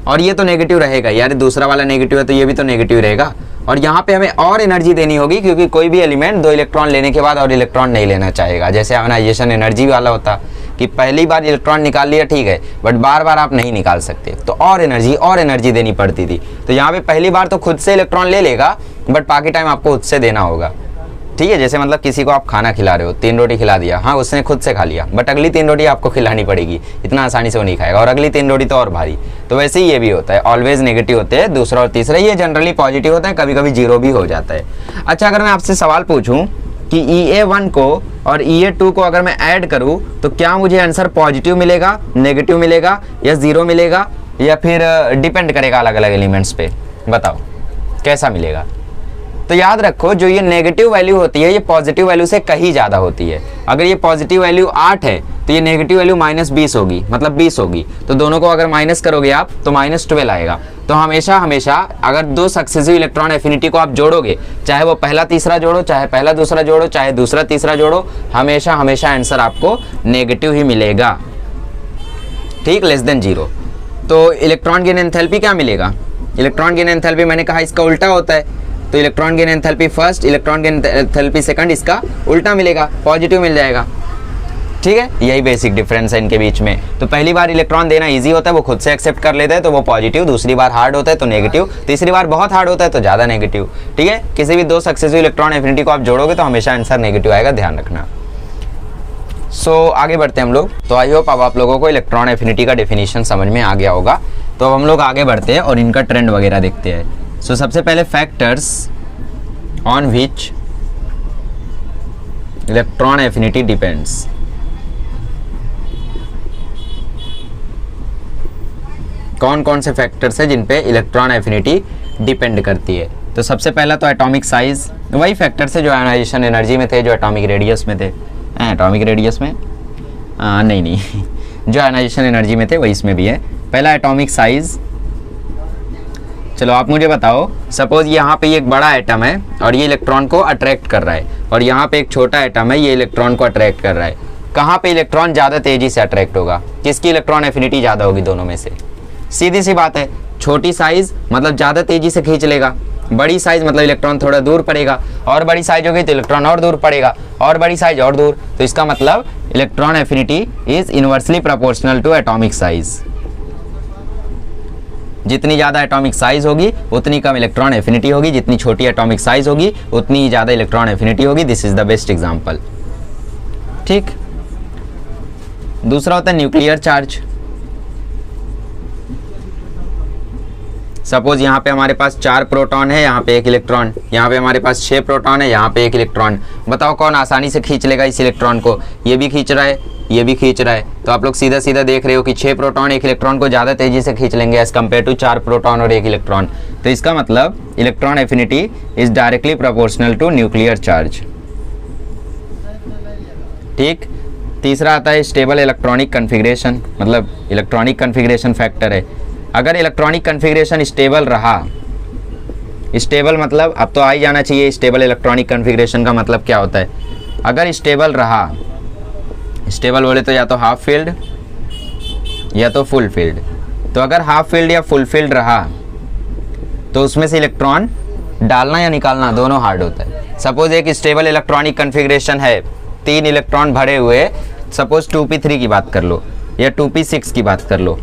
और ये तो नेगेटिव रहेगा यार, दूसरा वाला नेगेटिव है तो ये भी तो नेगेटिव रहेगा। और यहाँ पे हमें और एनर्जी देनी होगी, क्योंकि कोई भी एलिमेंट 2 इलेक्ट्रॉन लेने के बाद और इलेक्ट्रॉन नहीं लेना चाहेगा। जैसे आयोनाइजेशन एनर्जी वाला होता कि पहली बार इलेक्ट्रॉन निकाल लिया ठीक है, बट बार बार आप नहीं निकाल सकते, तो और एनर्जी देनी पड़ती थी। तो यहाँ पे पहली बार तो खुद से इलेक्ट्रॉन ले लेगा, बट बाकी टाइम आपको खुद से देना होगा। ठीक है, जैसे मतलब किसी को आप खाना खिला रहे हो, 3 रोटी खिला दिया, हाँ उसने खुद से खा लिया, बट अगली 3 रोटी आपको खिलानी पड़ेगी, इतना आसानी से वो नहीं खाएगा, और अगली 3 रोटी तो और भारी। तो वैसे ही ये भी होता है, ऑलवेज नेगेटिव होते हैं, दूसरा और तीसरा ये जनरली पॉजिटिव होता है, कभी कभी 0 भी हो जाता है। अच्छा, अगर मैं आपसे सवाल पूछूं कि EA1 को और EA2 को अगर मैं ऐड करूं तो क्या मुझे आंसर पॉजिटिव मिलेगा, नेगेटिव मिलेगा या जीरो मिलेगा, या फिर डिपेंड करेगा अलग अलग एलिमेंट्स पे, बताओ कैसा मिलेगा। तो याद रखो जो ये नेगेटिव वैल्यू होती है ये पॉजिटिव वैल्यू से कहीं ज़्यादा होती है। अगर ये पॉजिटिव वैल्यू 8 है तो ये नेगेटिव वैल्यू -20 होगी, मतलब 20 होगी। तो दोनों को अगर माइनस करोगे आप तो -12 आएगा। तो हमेशा हमेशा अगर दो सक्सेसिव इलेक्ट्रॉन एफिनिटी को आप जोड़ोगे, चाहे वो पहला तीसरा जोड़ो, चाहे पहला दूसरा जोड़ो, चाहे दूसरा तीसरा जोड़ो, हमेशा हमेशा आंसर आपको नेगेटिव ही मिलेगा, ठीक, लेस देन 0। तो इलेक्ट्रॉन गेन एंथैल्पी क्या मिलेगा? इलेक्ट्रॉन गेन एंथैल्पी मैंने कहा इसका उल्टा होता है, तो electron gain enthalpy first, electron gain enthalpy second, इसका उल्टा मिलेगा, पॉजिटिव मिल जाएगा, ठीक है। यही बेसिक डिफरेंस है इनके बीच में। तो पहली बार इलेक्ट्रॉन देना इजी होता है, वो खुद से एक्सेप्ट कर लेता है तो वो पॉजिटिव, दूसरी बार हार्ड होता है तो नेगेटिव, तीसरी बार बहुत हार्ड होता है तो ज़्यादा नेगेटिव, ठीक है। किसी भी दो सक्सेसिव इलेक्ट्रॉन एफिनिटी को आप जोड़ोगे तो हमेशा आंसर नेगेटिव आएगा, ध्यान रखना। आगे बढ़ते हैं हम लोग। तो आई होप अब आप लोगों को इलेक्ट्रॉन एफिनिटी का डेफिनेशन समझ में आ गया होगा। तो अब हम लोग आगे बढ़ते हैं और इनका ट्रेंड वगैरह देखते हैं। सबसे पहले factors on which electron affinity depends. कौन कौन से फैक्टर्स है जिन पे इलेक्ट्रॉन एफिनिटी डिपेंड करती है? तो सबसे पहला तो एटॉमिक साइज, वही फैक्टर्स है जो आयोनाइजेशन एनर्जी में थे, जो एटॉमिक रेडियस में थे। एटॉमिक रेडियस में नहीं जो आयोनाइजेशन एनर्जी में थे वही इसमें भी है। पहला एटॉमिक साइज। चलो आप मुझे बताओ, सपोज यहाँ पे एक बड़ा एटम है और ये इलेक्ट्रॉन को अट्रैक्ट कर रहा है, और यहाँ पे एक छोटा एटम है, ये इलेक्ट्रॉन को अट्रैक्ट कर रहा है। कहाँ पे इलेक्ट्रॉन ज़्यादा तेजी से अट्रैक्ट होगा? किसकी इलेक्ट्रॉन एफिनिटी ज़्यादा होगी दोनों में से? सीधी सी बात है, छोटी साइज मतलब ज़्यादा तेजी से खींच लेगा, बड़ी साइज मतलब इलेक्ट्रॉन थोड़ा दूर पड़ेगा, और बड़ी साइज होगी तो इलेक्ट्रॉन और दूर पड़ेगा, और बड़ी साइज और दूर। तो इसका मतलब electron affinity is inversely proportional to atomic size. जितनी ज़्यादा एटॉमिक साइज होगी उतनी कम इलेक्ट्रॉन एफिनिटी होगी, जितनी छोटी एटॉमिक साइज होगी उतनी ज़्यादा इलेक्ट्रॉन एफिनिटी होगी। This is the best example, ठीक। दूसरा होता है न्यूक्लियर चार्ज। सपोज यहाँ पे हमारे पास 4 प्रोटॉन है, यहाँ पे 1 इलेक्ट्रॉन, यहाँ पे हमारे पास 6 प्रोटॉन है, यहाँ पे 1 इलेक्ट्रॉन। बताओ कौन आसानी से खींच लेगा इस इलेक्ट्रॉन को? ये भी खींच रहा है, ये भी खींच रहा है। तो आप लोग सीधा सीधा देख रहे हो कि 6 प्रोटॉन 1 इलेक्ट्रॉन को ज़्यादा तेजी से खींच लेंगे एज कम्पेयर टू 4 प्रोटॉन और 1 इलेक्ट्रॉन। तो इसका मतलब electron affinity is directly proportional to nuclear charge, ठीक। तीसरा आता है स्टेबल इलेक्ट्रॉनिक कन्फिग्रेशन, मतलब इलेक्ट्रॉनिक कन्फिग्रेशन फैक्टर है। अगर इलेक्ट्रॉनिक कन्फिग्रेशन स्टेबल रहा, स्टेबल मतलब अब तो आ ही जाना चाहिए स्टेबल इलेक्ट्रॉनिक कन्फिग्रेशन का मतलब क्या होता है। अगर स्टेबल रहा, स्टेबल बोले तो या तो हाफ फील्ड या तो फुल फील्ड। तो अगर हाफ फील्ड या फुल फील्ड रहा तो उसमें से इलेक्ट्रॉन डालना या निकालना दोनों हार्ड होता है। सपोज एक स्टेबल इलेक्ट्रॉनिक कन्फिग्रेशन है, 3 इलेक्ट्रॉन भरे हुए, सपोज 2p3 की बात कर लो या 2p6 की बात कर लो।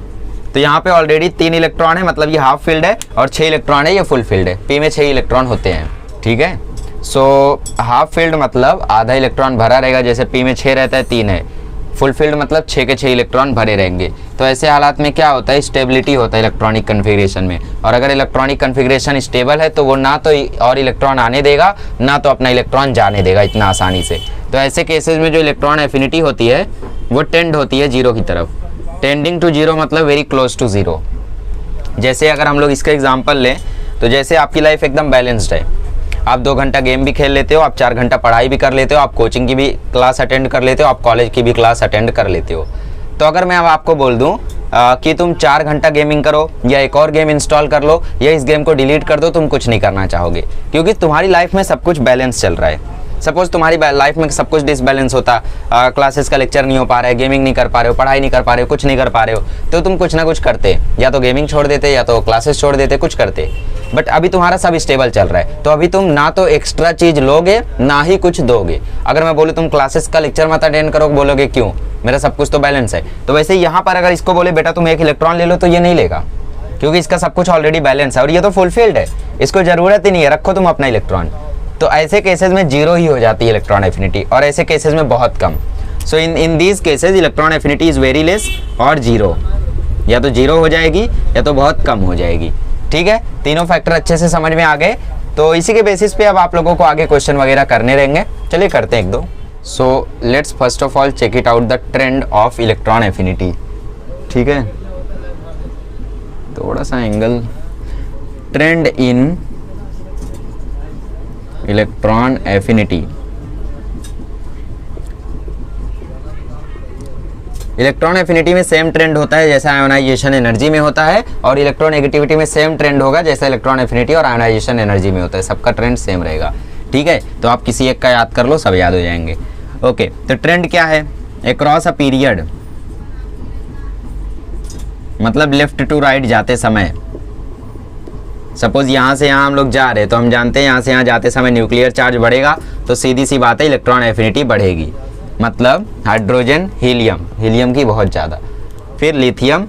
तो यहाँ पे ऑलरेडी 3 इलेक्ट्रॉन है, मतलब ये हाफ फील्ड है, और 6 इलेक्ट्रॉन है, ये फुल फील्ड है। p में 6 इलेक्ट्रॉन होते हैं, ठीक है। हाफ फील्ड मतलब आधा इलेक्ट्रॉन भरा रहेगा, जैसे p में 6 रहता है 3 है। फुल फील्ड मतलब 6 के 6 इलेक्ट्रॉन भरे रहेंगे। तो ऐसे हालात में क्या होता है, स्टेबिलिटी होता है इलेक्ट्रॉनिक कन्फिग्रेशन में। और अगर इलेक्ट्रॉनिक कन्फिग्रेशन स्टेबल है तो वो ना तो और इलेक्ट्रॉन आने देगा, ना तो अपना इलेक्ट्रॉन जाने देगा इतना आसानी से। तो ऐसे केसेस में जो इलेक्ट्रॉन एफिनिटी होती है वो टेंड होती है 0 की तरफ। टेंडिंग टू 0 मतलब वेरी क्लोज टू 0। जैसे अगर हम लोग इसका एग्जांपल लें तो जैसे आपकी लाइफ एकदम बैलेंस्ड है, आप 2 घंटा गेम भी खेल लेते हो, आप 4 घंटा पढ़ाई भी कर लेते हो, आप कोचिंग की भी क्लास अटेंड कर लेते हो, आप कॉलेज की भी क्लास अटेंड कर लेते हो। तो अगर मैं अब आपको बोल दूं कि तुम 4 घंटा गेमिंग करो या एक और गेम इंस्टॉल कर लो या इस गेम को डिलीट कर दो, तुम कुछ नहीं करना चाहोगे, क्योंकि तुम्हारी लाइफ में सब कुछ बैलेंस चल रहा है। सपोज तुम्हारी लाइफ में सब कुछ डिसबैलेंस होता, क्लासेस का लेक्चर नहीं हो पा रहा है, गेमिंग नहीं कर पा रहे हो, पढ़ाई नहीं कर पा रहे हो, कुछ नहीं कर पा रहे हो, तो तुम कुछ ना कुछ करते, या तो गेमिंग छोड़ देते या तो क्लासेस छोड़ देते, कुछ करते। बट अभी तुम्हारा सब स्टेबल चल रहा है, तो अभी तुम ना तो एक्स्ट्रा चीज लोगे ना ही कुछ दोगे। अगर मैं बोलूँ तुम क्लासेस का लेक्चर मत अटेंड करो, बोलोगे क्यों, मेरा सब कुछ तो बैलेंस है। तो वैसे यहाँ पर अगर इसको बोले बेटा तुम 1 इलेक्ट्रॉन ले लो, तो ये नहीं लेगा, क्योंकि इसका सब कुछ ऑलरेडी बैलेंस है और ये तो फुलफिल्ड है, इसको जरूरत ही नहीं है, रखो तुम अपना इलेक्ट्रॉन। तो ऐसे केसेस में 0 ही हो जाती है इलेक्ट्रॉन एफिनिटी, और ऐसे केसेस में बहुत कम। So in these cases electron affinity is very less और 0, या तो 0 हो जाएगी या तो बहुत कम हो जाएगी, ठीक है। तीनों फैक्टर अच्छे से समझ में आ गए। तो इसी के बेसिस पे अब आप लोगों को आगे क्वेश्चन वगैरह करने रहेंगे। चलिए करते हैं एक दो। So let's first of all check it out the trend of electron affinity. ठीक है, थोड़ा सा angle, trend in electron affinity. Electron affinity में सेम ट्रेंड होता है जैसा आयोनाइजेशन एनर्जी में होता है, और इलेक्ट्रोनेगेटिविटी में सेम ट्रेंड होगा जैसा इलेक्ट्रॉन एफिनिटी और आयोनाइजेशन एनर्जी में होता है। सबका ट्रेंड सेम रहेगा। ठीक है, तो आप किसी एक का याद कर लो, सब याद हो जाएंगे। ओके, तो ट्रेंड क्या है? अक्रॉस अ पीरियड, मतलब लेफ्ट टू राइट जाते समय। सपोज यहाँ से यहाँ हम लोग जा रहे हैं, तो हम जानते हैं यहाँ से यहाँ जाते समय न्यूक्लियर चार्ज बढ़ेगा, तो सीधी सी बात है इलेक्ट्रॉन एफिनिटी बढ़ेगी। मतलब हाइड्रोजन हीलियम, हीलियम की बहुत ज़्यादा, फिर लिथियम,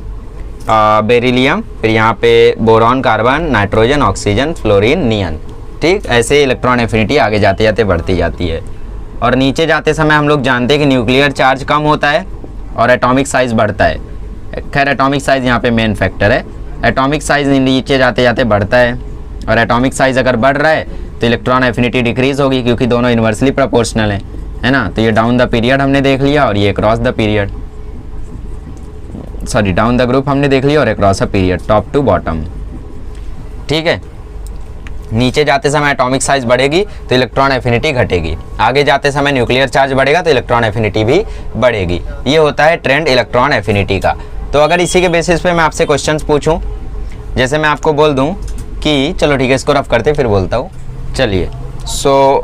बेरिलियम, फिर यहाँ पे boron, carbon, nitrogen, oxygen, fluorine, neon. ठीक, ऐसे इलेक्ट्रॉन एफिनिटी आगे जाते जाते बढ़ती जाती है। और नीचे जाते समय हम लोग जानते हैं कि न्यूक्लियर चार्ज कम होता है और एटॉमिक साइज बढ़ता है। खैर एटॉमिक साइज यहाँ पे मेन फैक्टर है। एटॉमिक साइज नीचे जाते जाते बढ़ता है, और एटॉमिक साइज अगर बढ़ रहा है तो इलेक्ट्रॉन एफिनिटी डिक्रीज होगी, क्योंकि दोनों इन्वर्सली प्रोपोर्शनल है ना। तो ये डाउन द पीरियड हमने देख लिया और ये across the period, sorry down the group हमने देख लिया और across the period, top to bottom. ठीक है, नीचे जाते समय एटॉमिक साइज बढ़ेगी तो इलेक्ट्रॉन एफिनिटी घटेगी, आगे जाते समय न्यूक्लियर चार्ज बढ़ेगा तो इलेक्ट्रॉन एफिनिटी भी बढ़ेगी। ये होता है ट्रेंड इलेक्ट्रॉन एफिनिटी का। तो अगर इसी के बेसिस पे मैं आपसे क्वेश्चंस पूछूं, जैसे मैं आपको बोल दूं कि चलो ठीक है इसको रफ करते फिर बोलता हूँ। चलिए, सो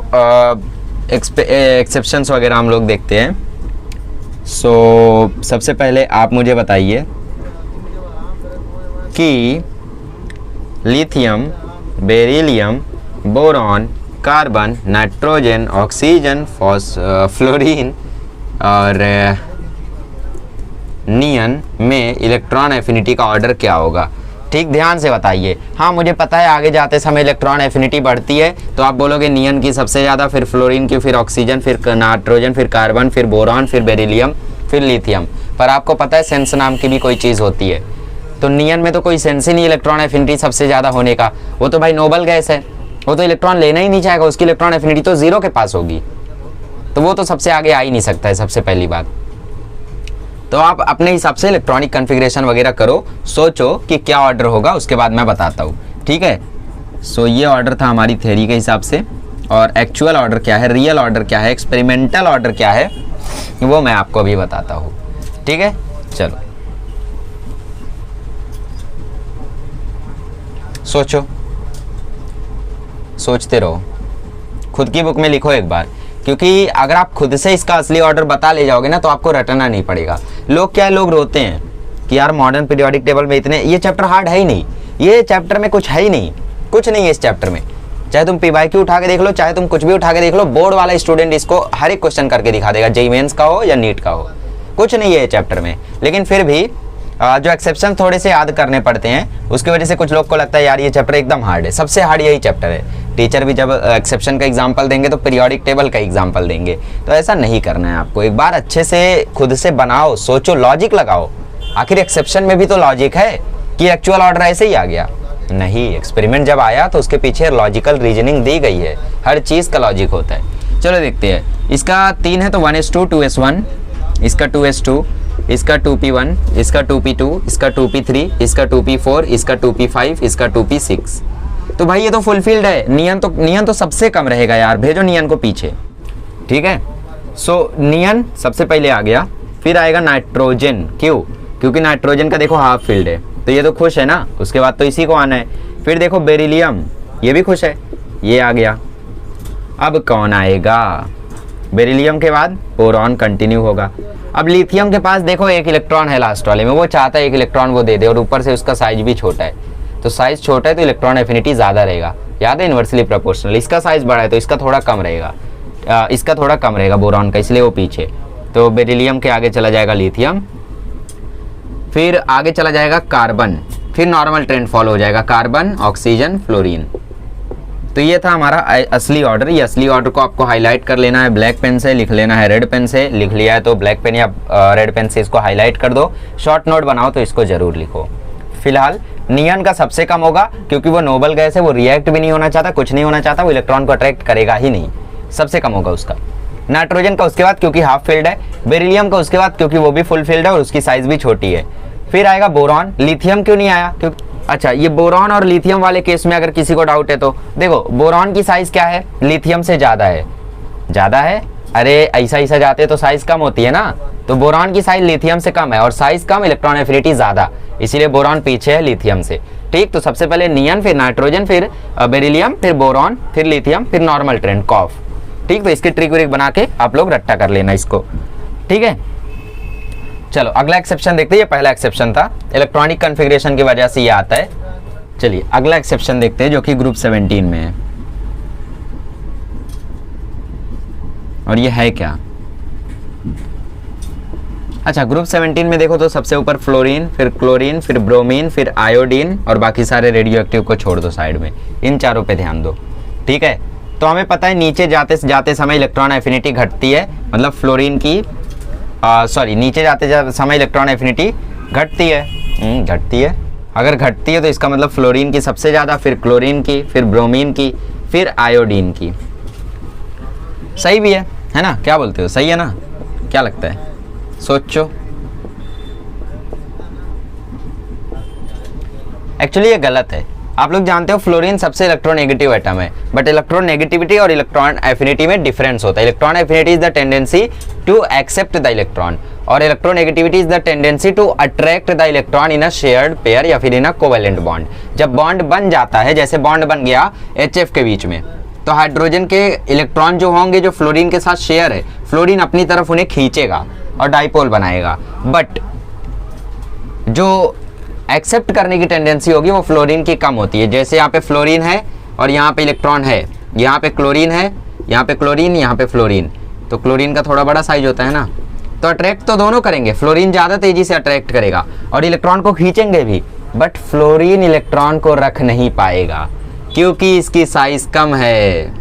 एक्सेप्शंस वगैरह हम लोग देखते हैं। सो सबसे पहले आप मुझे बताइए कि lithium, beryllium, boron, carbon, nitrogen, oxygen, fluorine और नियन में इलेक्ट्रॉन एफिनिटी का ऑर्डर क्या होगा? ठीक, ध्यान से बताइए। हाँ, मुझे पता है आगे जाते समय इलेक्ट्रॉन एफिनिटी बढ़ती है, तो आप बोलोगे नियन की सबसे ज़्यादा, फिर फ्लोरीन की, फिर ऑक्सीजन, फिर नाइट्रोजन, फिर कार्बन, फिर बोरॉन, फिर बेरिलियम, फिर लिथियम। पर आपको पता है सेंस नाम की भी कोई चीज़ होती है, तो नियन में तो कोई सेंस ही नहीं इलेक्ट्रॉन एफिनिटी सबसे ज़्यादा होने का। वो तो भाई नोबल गैस है, वो तो इलेक्ट्रॉन लेना ही नहीं चाहेगा, उसकी इलेक्ट्रॉन एफिनिटी तो जीरो के पास होगी, तो वो तो सबसे आगे आ ही नहीं सकता है। सबसे पहली बात तो आप अपने हिसाब से इलेक्ट्रॉनिक कॉन्फ़िगरेशन वगैरह करो, सोचो कि क्या ऑर्डर होगा, उसके बाद मैं बताता हूँ। ठीक है, सो ये ऑर्डर था हमारी थ्योरी के हिसाब से, और एक्चुअल ऑर्डर क्या है, रियल ऑर्डर क्या है, एक्सपेरिमेंटल ऑर्डर क्या है, वो मैं आपको अभी बताता हूँ। ठीक है, चलो सोचो, सोचते रहो, खुद की बुक में लिखो एक बार, क्योंकि अगर आप खुद से इसका असली ऑर्डर बता ले जाओगे ना तो आपको रटना नहीं पड़ेगा। लोग क्या है, लोग रोते हैं कि यार मॉडर्न पीरियोडिक टेबल में इतने, ये चैप्टर हार्ड है ही नहीं, ये चैप्टर में कुछ है ही नहीं, कुछ नहीं है इस चैप्टर में। चाहे तुम पीवाईक्यू उठा के देख लो, चाहे तुम कुछ भी उठा के देख लो, बोर्ड वाला स्टूडेंट इसको हर एक क्वेश्चन करके दिखा देगा, जेईई मेंस का हो या नीट का हो, कुछ नहीं है ये चैप्टर में। लेकिन फिर भी जो एक्सेप्शन थोड़े से याद करने पड़ते हैं, उसकी वजह से कुछ लोग को लगता है यार ये चैप्टर एकदम हार्ड है। सबसे हार्ड यही चैप्टर है। टीचर भी जब एक्सेप्शन का एग्जाम्पल देंगे तो पीरियोडिक टेबल का एग्जाम्पल देंगे, तो ऐसा नहीं करना है आपको। एक बार अच्छे से खुद से बनाओ, सोचो, लॉजिक लगाओ। आखिर एक्सेप्शन में भी तो लॉजिक है कि एक्चुअल ऑर्डर ऐसे ही आ गया, नहीं, एक्सपेरिमेंट जब आया तो उसके पीछे लॉजिकल रीजनिंग दी गई है, हर चीज़ का लॉजिक होता है। चलो देखते हैं, इसका 3 है तो 1:2, 2:1, इसका 2:2, इसका 2p1, इसका 2p2, इसका 2p3, इसका 2p4, इसका 2p5, इसका 2p6। तो भाई ये तो फुलफिल्ड है। नियन तो सबसे कम रहेगा यार, भेजो नियन को पीछे। ठीक है, सो नियन सबसे पहले आ गया, फिर आएगा नाइट्रोजन। क्यों? क्योंकि नाइट्रोजन का देखो हाफ फील्ड है, तो ये तो खुश है ना, उसके बाद तो इसी को आना है। फिर देखो बेरिलियम, ये भी खुश है, ये आ गया। अब कौन आएगा? बेरिलियम के बाद बोरॉन कंटिन्यू होगा। अब लिथियम के पास देखो एक इलेक्ट्रॉन है लास्ट वाले में, वो चाहता है एक इलेक्ट्रॉन वो दे दे, और ऊपर से उसका साइज भी छोटा है, तो साइज छोटा है तो इलेक्ट्रॉन एफिनिटी ज़्यादा रहेगा। याद है, इन्वर्सली प्रोपोर्शनल। इसका साइज बड़ा है तो इसका थोड़ा कम रहेगा, इसका थोड़ा कम रहेगा बोरॉन का, इसलिए वो पीछे। तो बेरिलियम के आगे चला जाएगा लिथियम, फिर आगे चला जाएगा कार्बन, फिर नॉर्मल ट्रेंड फॉलो हो जाएगा, कार्बन, ऑक्सीजन, फ्लोरीन। तो ये था हमारा असली ऑर्डर। ये असली ऑर्डर को आपको हाईलाइट कर लेना है, ब्लैक पेन से लिख लेना है, रेड पेन से लिख लिया है तो ब्लैक पेन या रेड पेन से इसको हाईलाइट कर दो। शॉर्ट नोट बनाओ तो इसको ज़रूर लिखो। फिलहाल नियन का सबसे कम होगा क्योंकि वो नोबल गैस है, वो रिएक्ट भी नहीं होना चाहता, कुछ नहीं होना चाहता, वो इलेक्ट्रॉन को अट्रैक्ट करेगा ही नहीं, सबसे कम होगा उसका। नाइट्रोजन का उसके बाद क्योंकि हाफ फील्ड है, बेरिलियम का उसके बाद क्योंकि वो भी फुल फील्ड है और उसकी साइज भी छोटी है। फिर आएगा बोरॉन। लिथियम क्यों नहीं आया? क्योंकि अच्छा, ये बोरॉन और लिथियम वाले केस में अगर किसी को डाउट है तो देखो, बोरॉन की साइज क्या है? लिथियम से ज़्यादा है। ज़्यादा है? अरे ऐसा जाते तो साइज कम होती है ना, तो बोरॉन की साइज लिथियम से कम है और साइज कम, इलेक्ट्रॉन एफिनिटी ज़्यादा, इसीलिए बोरॉन पीछे है लिथियम से। ठीक, तो सबसे पहले नियन, फिर नाइट्रोजन, फिर बेरिलियम, फिर बोरॉन, फिर लिथियम, फिर नॉर्मल ट्रेंड कॉफ। ठीक, तो इसकी ट्रिक व्रिक बना के आप लोग रट्टा कर लेना इसको। ठीक है, चलो अगला एक्सेप्शन देखते हैं। ये पहला एक्सेप्शन था, इलेक्ट्रॉनिक कॉन्फ़िगरेशन की वजह से ये आता है। चलिए अगला एक्सेप्शन देखते हैं जो कि ग्रुप 17 में है, और ये है क्या? अच्छा, ग्रुप 17 में देखो तो सबसे ऊपर फ्लोरीन, फिर क्लोरीन, फिर ब्रोमीन, फिर आयोडीन और बाकी सारे रेडियो एक्टिव को छोड़ दो साइड में, इन चारों पे ध्यान दो। ठीक है, तो हमें पता है नीचे जाते समय इलेक्ट्रॉन एफिनिटी घटती है, मतलब फ्लोरीन की नीचे जाते समय इलेक्ट्रॉन एफिनिटी घटती है। अगर घटती है तो इसका मतलब फ्लोरीन की सबसे ज़्यादा, फिर क्लोरीन की, फिर ब्रोमीन की, फिर आयोडीन की। सही भी है ना? क्या बोलते हो, सही है ना? क्या लगता है, सोचो। एक्चुअली ये गलत है। आप लोग जानते हो फ्लोरीन सबसे इलेक्ट्रोनेगेटिव एटम है, बट इलेक्ट्रोनेगेटिविटी और इलेक्ट्रॉन एफिनिटी में डिफरेंस होता है। Electron affinity is the tendency to accept the electron और electronegativity is the tendency to attract the electron in a shared pair या फिर इन अ कोवेलेंट बॉन्ड। जब बॉन्ड बन जाता है, जैसे बॉन्ड बन गया HF के बीच में, तो हाइड्रोजन के इलेक्ट्रॉन जो होंगे जो फ्लोरीन के साथ शेयर है, फ्लोरीन अपनी तरफ उन्हें खींचेगा और डाइपोल बनाएगा, बट जो एक्सेप्ट करने की टेंडेंसी होगी वो फ्लोरीन की कम होती है। जैसे यहाँ पे फ्लोरीन है और यहाँ पे इलेक्ट्रॉन है, यहाँ पे क्लोरीन है, यहाँ पे क्लोरीन, यहाँ पे फ्लोरीन, तो क्लोरीन का थोड़ा बड़ा साइज होता है ना, तो अट्रैक्ट तो दोनों करेंगे, फ्लोरीन ज़्यादा तेजी से अट्रैक्ट करेगा और इलेक्ट्रॉन को खींचेंगे भी, बट फ्लोरीन इलेक्ट्रॉन को रख नहीं पाएगा क्योंकि इसकी साइज कम है,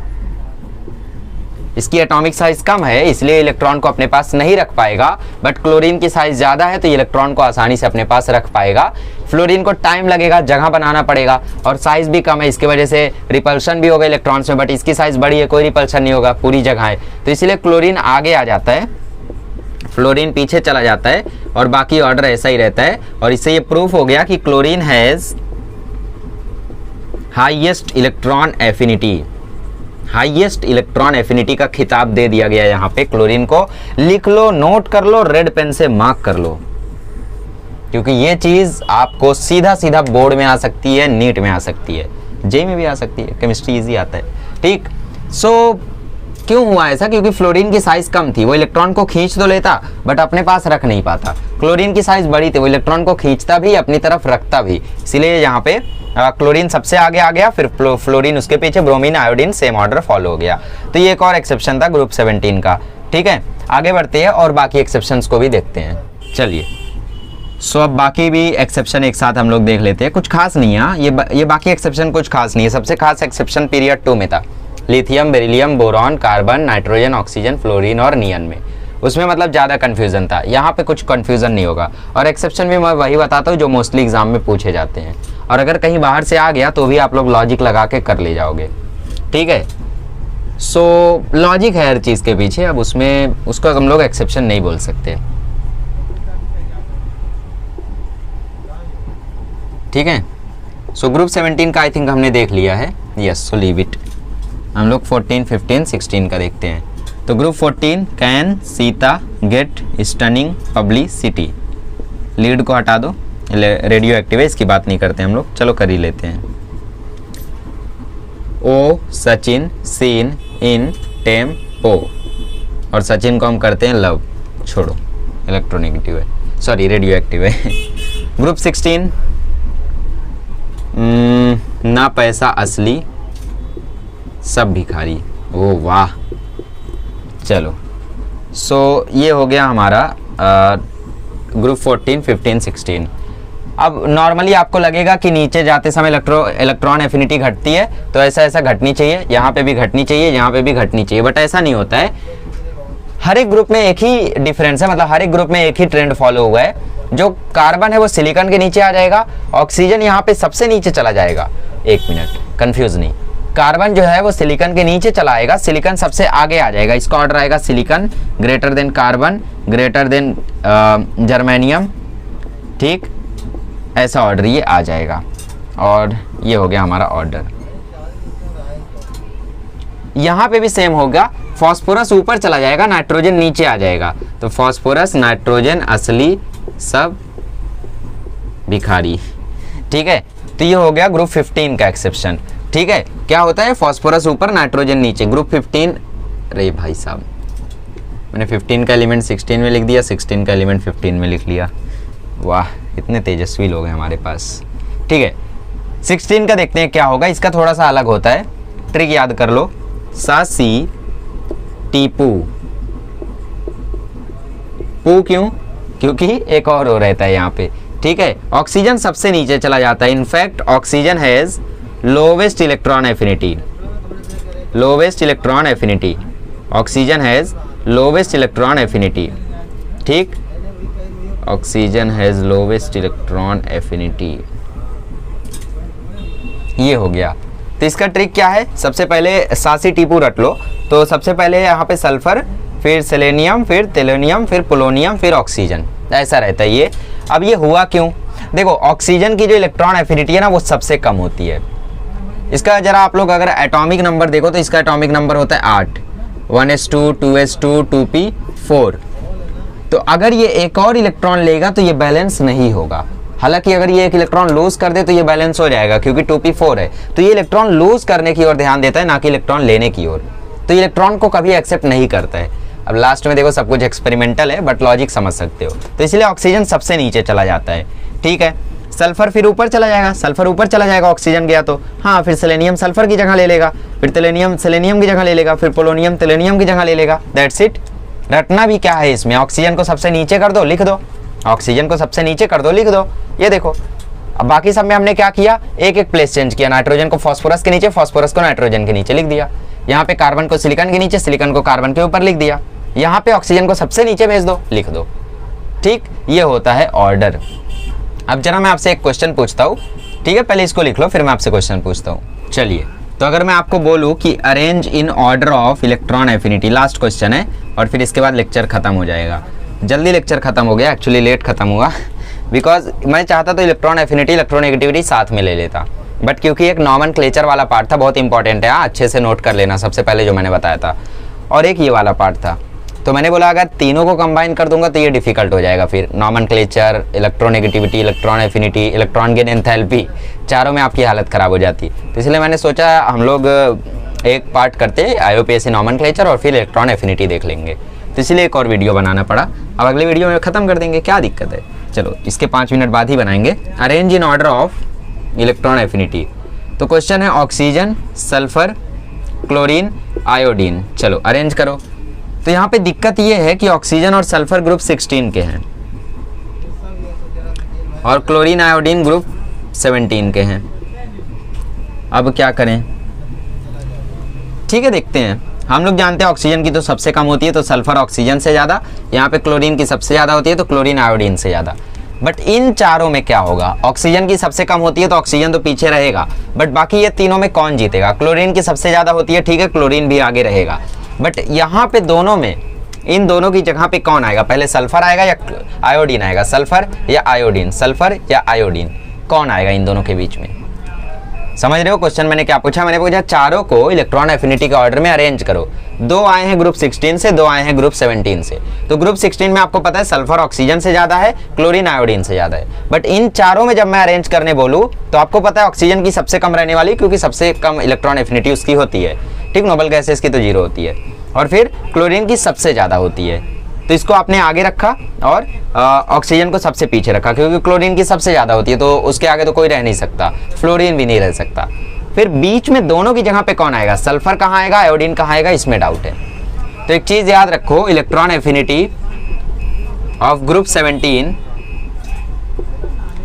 इसकी एटॉमिक साइज कम है, इसलिए इलेक्ट्रॉन को अपने पास नहीं रख पाएगा। बट क्लोरीन की साइज ज़्यादा है तो इलेक्ट्रॉन को आसानी से अपने पास रख पाएगा। फ्लोरीन को टाइम लगेगा, जगह बनाना पड़ेगा और साइज भी कम है, इसकी वजह से रिपल्शन भी होगा इलेक्ट्रॉन्स में, बट इसकी साइज बड़ी है, कोई रिपल्शन नहीं होगा, पूरी जगह है, तो इसलिए क्लोरीन आगे आ जाता है, फ्लोरीन पीछे चला जाता है और बाकी ऑर्डर ऐसा ही रहता है। और इससे ये प्रूफ हो गया कि chlorine has highest electron affinity, highest electron affinity का खिताब दे दिया गया यहाँ पे क्लोरीन को। लिख लो, नोट कर लो, रेड पेन से मार्क कर लो, क्योंकि ये चीज आपको सीधा सीधा बोर्ड में आ सकती है, नीट में आ सकती है, जे में भी आ सकती है, केमिस्ट्री इजी आता है। ठीक, सो क्यों हुआ ऐसा? क्योंकि फ्लोरीन की साइज कम थी, वो इलेक्ट्रॉन को खींच तो लेता बट अपने पास रख नहीं पाता। क्लोरीन की साइज बड़ी थी, वो इलेक्ट्रॉन को खींचता भी, अपनी तरफ रखता भी, इसीलिए यहाँ पे क्लोरीन सबसे आगे आ गया, फिर फ्लोरीन उसके पीछे, bromine, iodine same order follow हो गया। तो ये एक और एक्सेप्शन था ग्रुप 17 का। ठीक है, आगे बढ़ते हैं और बाकी एक्सेप्शंस को भी देखते हैं। चलिए, सो अब बाकी भी एक्सेप्शन एक साथ हम लोग देख लेते हैं। कुछ खास नहीं है ये बाकी एक्सेप्शन कुछ खास नहीं है। सबसे खास एक्सेप्शन पीरियड 2 में था, lithium, beryllium, boron, carbon, nitrogen, oxygen, fluorine और नियन में। उसमें मतलब ज़्यादा कन्फ्यूज़न था, यहाँ पे कुछ कन्फ्यूज़न नहीं होगा। और एक्सेप्शन भी मैं वही बताता हूँ जो मोस्टली एग्जाम में पूछे जाते हैं, और अगर कहीं बाहर से आ गया तो भी आप लोग लॉजिक लगा के कर ले जाओगे। ठीक है, सो लॉजिक है हर चीज़ के पीछे, अब उसमें उसको हम लोग एक्सेप्शन नहीं बोल सकते। ठीक है, सो ग्रुप 17 का आई थिंक हमने देख लिया है। Yes, so leave it. हम लोग 14, 15, 16 का देखते हैं। तो group 14, can Sita get stunning publicity. Lead को हटा दो, रेडियो एक्टिव है, इसकी बात नहीं करते हम लोग, चलो कर ही लेते हैं। ओ सचिन सीन इन टेम्पो, और सचिन को हम करते हैं लव, छोड़ो इलेक्ट्रोनेगेटिव है, सॉरी रेडियो एक्टिव है। ग्रुप 16, ना पैसा असली सब भिखारी। ओ वाह, चलो सो ये हो गया हमारा ग्रुप 14, 15, 16। अब नॉर्मली आपको लगेगा कि नीचे जाते समय इलेक्ट्रॉन एफिनिटी घटती है, तो ऐसा घटनी चाहिए, यहाँ पे भी घटनी चाहिए, यहाँ पे भी घटनी चाहिए, बट ऐसा नहीं होता है। हर एक ग्रुप में एक ही डिफरेंस है, मतलब हर एक ग्रुप में एक ही ट्रेंड फॉलो हुआ है। जो कार्बन है वो सिलिकॉन के नीचे आ जाएगा, ऑक्सीजन यहाँ पे सबसे नीचे चला जाएगा। एक मिनट, कंफ्यूज नहीं, कार्बन जो है वो सिलिकॉन के नीचे चला आएगा, सिलिकॉन सबसे आगे आ जाएगा। इसका ऑर्डर आएगा silicon greater than carbon greater than germanium, ठीक, ऐसा ऑर्डर ये आ जाएगा। और ये हो गया हमारा ऑर्डर। यहाँ पे भी सेम होगा, फॉस्फोरस ऊपर चला जाएगा, नाइट्रोजन नीचे आ जाएगा। तो फॉस्फोरस, नाइट्रोजन, असली, सब भिखारी, ठीक है। तो ये हो गया ग्रुप 15 का एक्सेप्शन, ठीक है। क्या होता है, फॉस्फोरस ऊपर, नाइट्रोजन नीचे, ग्रुप 15। अरे भाई साहब, मैंने 15 का एलिमेंट 16 में लिख दिया, 16 का एलिमेंट 15 में लिख लिया। वाह, इतने तेजस्वी लोग हैं हमारे पास, ठीक है। 16 का देखते हैं क्या होगा, इसका थोड़ा सा अलग होता है, ट्रिक याद कर लो। सासी टीपू, पू क्यों, क्योंकि एक और हो रहता है यहाँ पे, ठीक है। ऑक्सीजन सबसे नीचे चला जाता है, in fact oxygen has lowest electron affinity, lowest electron affinity, oxygen has lowest electron affinity, ठीक, oxygen has lowest electron affinity. ये हो गया। तो इसका ट्रिक क्या है, सबसे पहले सासी टीपू रट लो। तो सबसे पहले यहाँ पे सल्फर, फिर सेलेनियम, फिर तेलोनियम, फिर पोलोनियम, फिर ऑक्सीजन, ऐसा रहता है ये। अब ये हुआ क्यों, देखो ऑक्सीजन की जो इलेक्ट्रॉन एफिनिटी है ना वो सबसे कम होती है। इसका जरा आप लोग अगर एटॉमिक नंबर देखो तो इसका एटॉमिक नंबर होता है 8, 1s2, 2s2, 2p4। तो अगर ये एक और इलेक्ट्रॉन लेगा तो ये बैलेंस नहीं होगा। हालांकि अगर ये एक इलेक्ट्रॉन लूज कर दे तो ये बैलेंस हो जाएगा, क्योंकि 2p4 है। तो ये इलेक्ट्रॉन लूज करने की ओर ध्यान देता है, ना कि इलेक्ट्रॉन लेने की ओर। तो इलेक्ट्रॉन को कभी एक्सेप्ट नहीं करता है। अब लास्ट में देखो सब कुछ एक्सपेरिमेंटल है, बट लॉजिक समझ सकते हो। तो इसलिए ऑक्सीजन सबसे नीचे चला जाता है, ठीक है। सल्फर फिर ऊपर चला जाएगा, सल्फर ऊपर चला जाएगा, ऑक्सीजन गया तो हाँ, फिर सेलेनियम सल्फर की जगह ले लेगा, फिर तेलेनियम सेलेनियम की जगह ले लेगा, फिर पोलोनियम तेलेनियम की जगह ले लेगा। That's it. रटना भी क्या है इसमें, ऑक्सीजन को सबसे नीचे कर दो, लिख दो, ऑक्सीजन को सबसे नीचे कर दो, लिख दो। ये देखो, अब बाकी सब में हमने क्या किया, एक एक प्लेस चेंज किया। नाइट्रोजन को फॉस्फोरस के नीचे, फॉस्फोरस को नाइट्रोजन के नीचे लिख दिया। यहाँ पे कार्बन को सिलिकॉन के नीचे, सिलिकॉन को कार्बन के ऊपर लिख दिया। यहाँ पे ऑक्सीजन को सबसे नीचे भेज दो, लिख दो, ठीक। ये होता है ऑर्डर। अब जरा मैं आपसे एक क्वेश्चन पूछता हूँ, ठीक है, पहले इसको लिख लो, फिर मैं आपसे क्वेश्चन पूछता हूँ। चलिए, तो अगर मैं आपको बोलूँ कि arrange in order of electron affinity, last question है, और फिर इसके बाद लेक्चर खत्म हो जाएगा। जल्दी लेक्चर खत्म हो गया, एक्चुअली लेट खत्म हुआ, बिकॉज मैं चाहता तो इलेक्ट्रॉन एफिनिटी इलेक्ट्रोनेगेटिविटी साथ में ले लेता, बट क्योंकि एक नॉमेनक्लेचर वाला पार्ट था, बहुत इंपॉर्टेंट है, अच्छे से नोट कर लेना, सबसे पहले जो मैंने बताया था, और एक ये वाला पार्ट था। तो मैंने बोला अगर तीनों को कंबाइन कर दूंगा तो ये डिफिकल्ट हो जाएगा, फिर nomenclature, electronegativity, electron affinity, electron gain enthalpy, चारों में आपकी हालत ख़राब हो जाती। तो इसलिए मैंने सोचा हम लोग एक पार्ट करते IUPAC नॉमेनक्लेचर और फिर इलेक्ट्रॉन एफिनिटी देख लेंगे। तो इसलिए एक और वीडियो बनाना पड़ा। अब अगले वीडियो में ख़त्म कर देंगे, क्या दिक्कत है। चलो, इसके 5 मिनट बाद ही बनाएंगे। Arrange in order of electron affinity. तो क्वेश्चन है ऑक्सीजन, सल्फर, क्लोरीन, आयोडीन। चलो अरेंज करो। तो यहाँ पे दिक्कत ये है कि ऑक्सीजन और सल्फर ग्रुप 16 के हैं और क्लोरीन आयोडीन ग्रुप 17 के हैं। अब क्या करें, ठीक है, देखते हैं। हम लोग जानते हैं ऑक्सीजन की तो सबसे कम होती है, तो सल्फर ऑक्सीजन से ज़्यादा, यहाँ पे क्लोरीन की सबसे ज़्यादा होती है, तो क्लोरीन आयोडीन से ज़्यादा। बट इन चारों में क्या होगा, ऑक्सीजन की सबसे कम होती है तो ऑक्सीजन तो पीछे रहेगा, बट बाकी ये तीनों में कौन जीतेगा। क्लोरीन की सबसे ज़्यादा होती है, ठीक है, क्लोरीन भी आगे रहेगा, बट यहाँ पे दोनों में, इन दोनों की जगह पे कौन आएगा, पहले सल्फर आएगा या आयोडीन आएगा, सल्फर या आयोडीन, सल्फर या आयोडीन, कौन आएगा इन दोनों के बीच में। समझ रहे हो क्वेश्चन मैंने क्या पूछा, मैंने पूछा चारों को इलेक्ट्रॉन एफिनिटी के ऑर्डर में अरेंज करो। 2 आए हैं ग्रुप 16 से, 2 आए हैं ग्रुप 17 से। तो ग्रुप 16 में आपको पता है सल्फर ऑक्सीजन से ज़्यादा है, क्लोरीन आयोडीन से ज़्यादा है, बट इन चारों में जब मैं अरेंज करने बोलूँ तो आपको पता है ऑक्सीजन की सबसे कम रहने वाली, क्योंकि सबसे कम इलेक्ट्रॉन एफिनिटी उसकी होती है, ठीक, नोबल गैसेस की तो 0 होती है, और फिर क्लोरीन की सबसे ज़्यादा होती है। तो इसको आपने आगे रखा और ऑक्सीजन को सबसे पीछे रखा, क्योंकि क्लोरीन की सबसे ज़्यादा होती है, तो उसके आगे तो कोई रह नहीं सकता, फ्लोरीन भी नहीं रह सकता। फिर बीच में दोनों की जगह पे कौन आएगा, सल्फर कहाँ आएगा, आयोडीन कहाँ आएगा, इसमें डाउट है। तो एक चीज़ याद रखो, electron affinity of group 17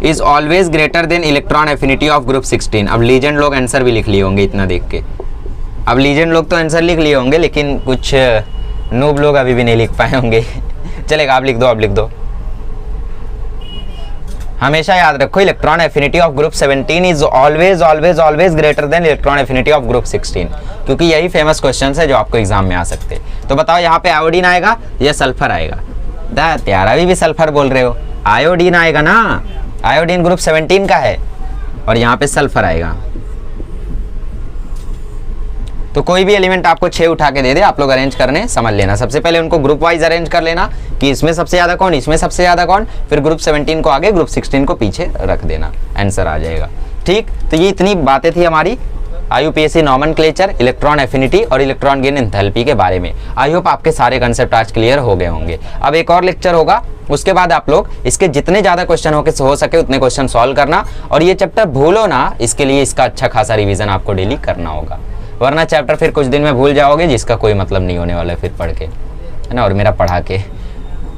is always greater than electron affinity of group 16। अब लीजेंड लोग आंसर भी लिख लिए होंगे इतना देख के, अब लीजेंड लोग तो आंसर लिख लिए होंगे, लेकिन कुछ नूब लोग अभी भी नहीं लिख पाए होंगे। चलेगा, आप लिख दो, आप लिख दो। हमेशा याद रखो electron affinity of group 17 is always always always greater than electron affinity of group 16, क्योंकि यही फेमस क्वेश्चन है जो आपको एग्जाम में आ सकते हैं। तो बताओ यहाँ पे आयोडीन आएगा या सल्फर आएगा? यार अभी भी सल्फर बोल रहे हो, आयोडीन आएगा ना, आयोडीन ग्रुप 17 का है और यहाँ पे सल्फर आएगा। तो कोई भी एलिमेंट आपको 6 उठा के दे दे, आप लोग अरेंज करने समझ लेना। सबसे पहले उनको ग्रुप वाइज अरेंज कर लेना कि इसमें सबसे ज़्यादा कौन, इसमें सबसे ज़्यादा कौन, फिर ग्रुप 17 को आगे, ग्रुप 16 को पीछे रख देना, आंसर आ जाएगा। ठीक, तो ये इतनी बातें थी हमारी IUPAC नॉमेनक्लेचर, इलेक्ट्रॉन एफिनिटी और इलेक्ट्रॉन गेन एंथैल्पी के बारे में। आई होप आपके सारे कंसेप्ट आज क्लियर हो गए होंगे। अब एक और लेक्चर होगा, उसके बाद आप लोग इसके जितने ज़्यादा क्वेश्चन हो सके उतने क्वेश्चन सॉल्व करना, और ये चैप्टर भूलो ना, इसके लिए इसका अच्छा खासा रिविजन आपको डेली करना होगा, वरना चैप्टर फिर कुछ दिन में भूल जाओगे जिसका कोई मतलब नहीं होने वाला है फिर पढ़ के, है ना, और मेरा पढ़ा के।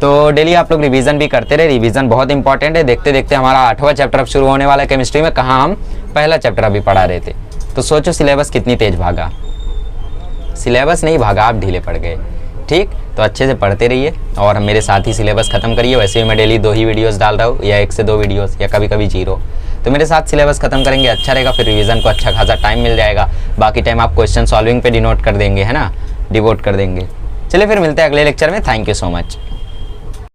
तो डेली आप लोग रिवीजन भी करते रहे, रिवीजन बहुत इंपॉर्टेंट है। देखते देखते हमारा 8वां चैप्टर अब शुरू होने वाला है केमिस्ट्री में, कहाँ हम पहला चैप्टर अभी पढ़ा रहे थे। तो सोचो सिलेबस कितनी तेज भागा, सिलेबस नहीं भागा, आप ढीले पड़ गए। ठीक, तो अच्छे से पढ़ते रहिए और मेरे साथ ही सिलेबस खत्म करिए। वैसे भी मैं डेली 2 ही वीडियोस डाल रहा हूँ, या 1 से 2 वीडियोस, या कभी कभी 0। तो मेरे साथ सिलेबस खत्म करेंगे, अच्छा रहेगा, फिर रिवीजन को अच्छा खासा टाइम मिल जाएगा। बाकी टाइम आप क्वेश्चन सॉल्विंग पे डिनोट कर देंगे, है ना, डिवोट कर देंगे। चलिए फिर मिलते हैं अगले लेक्चर में। Thank you so much.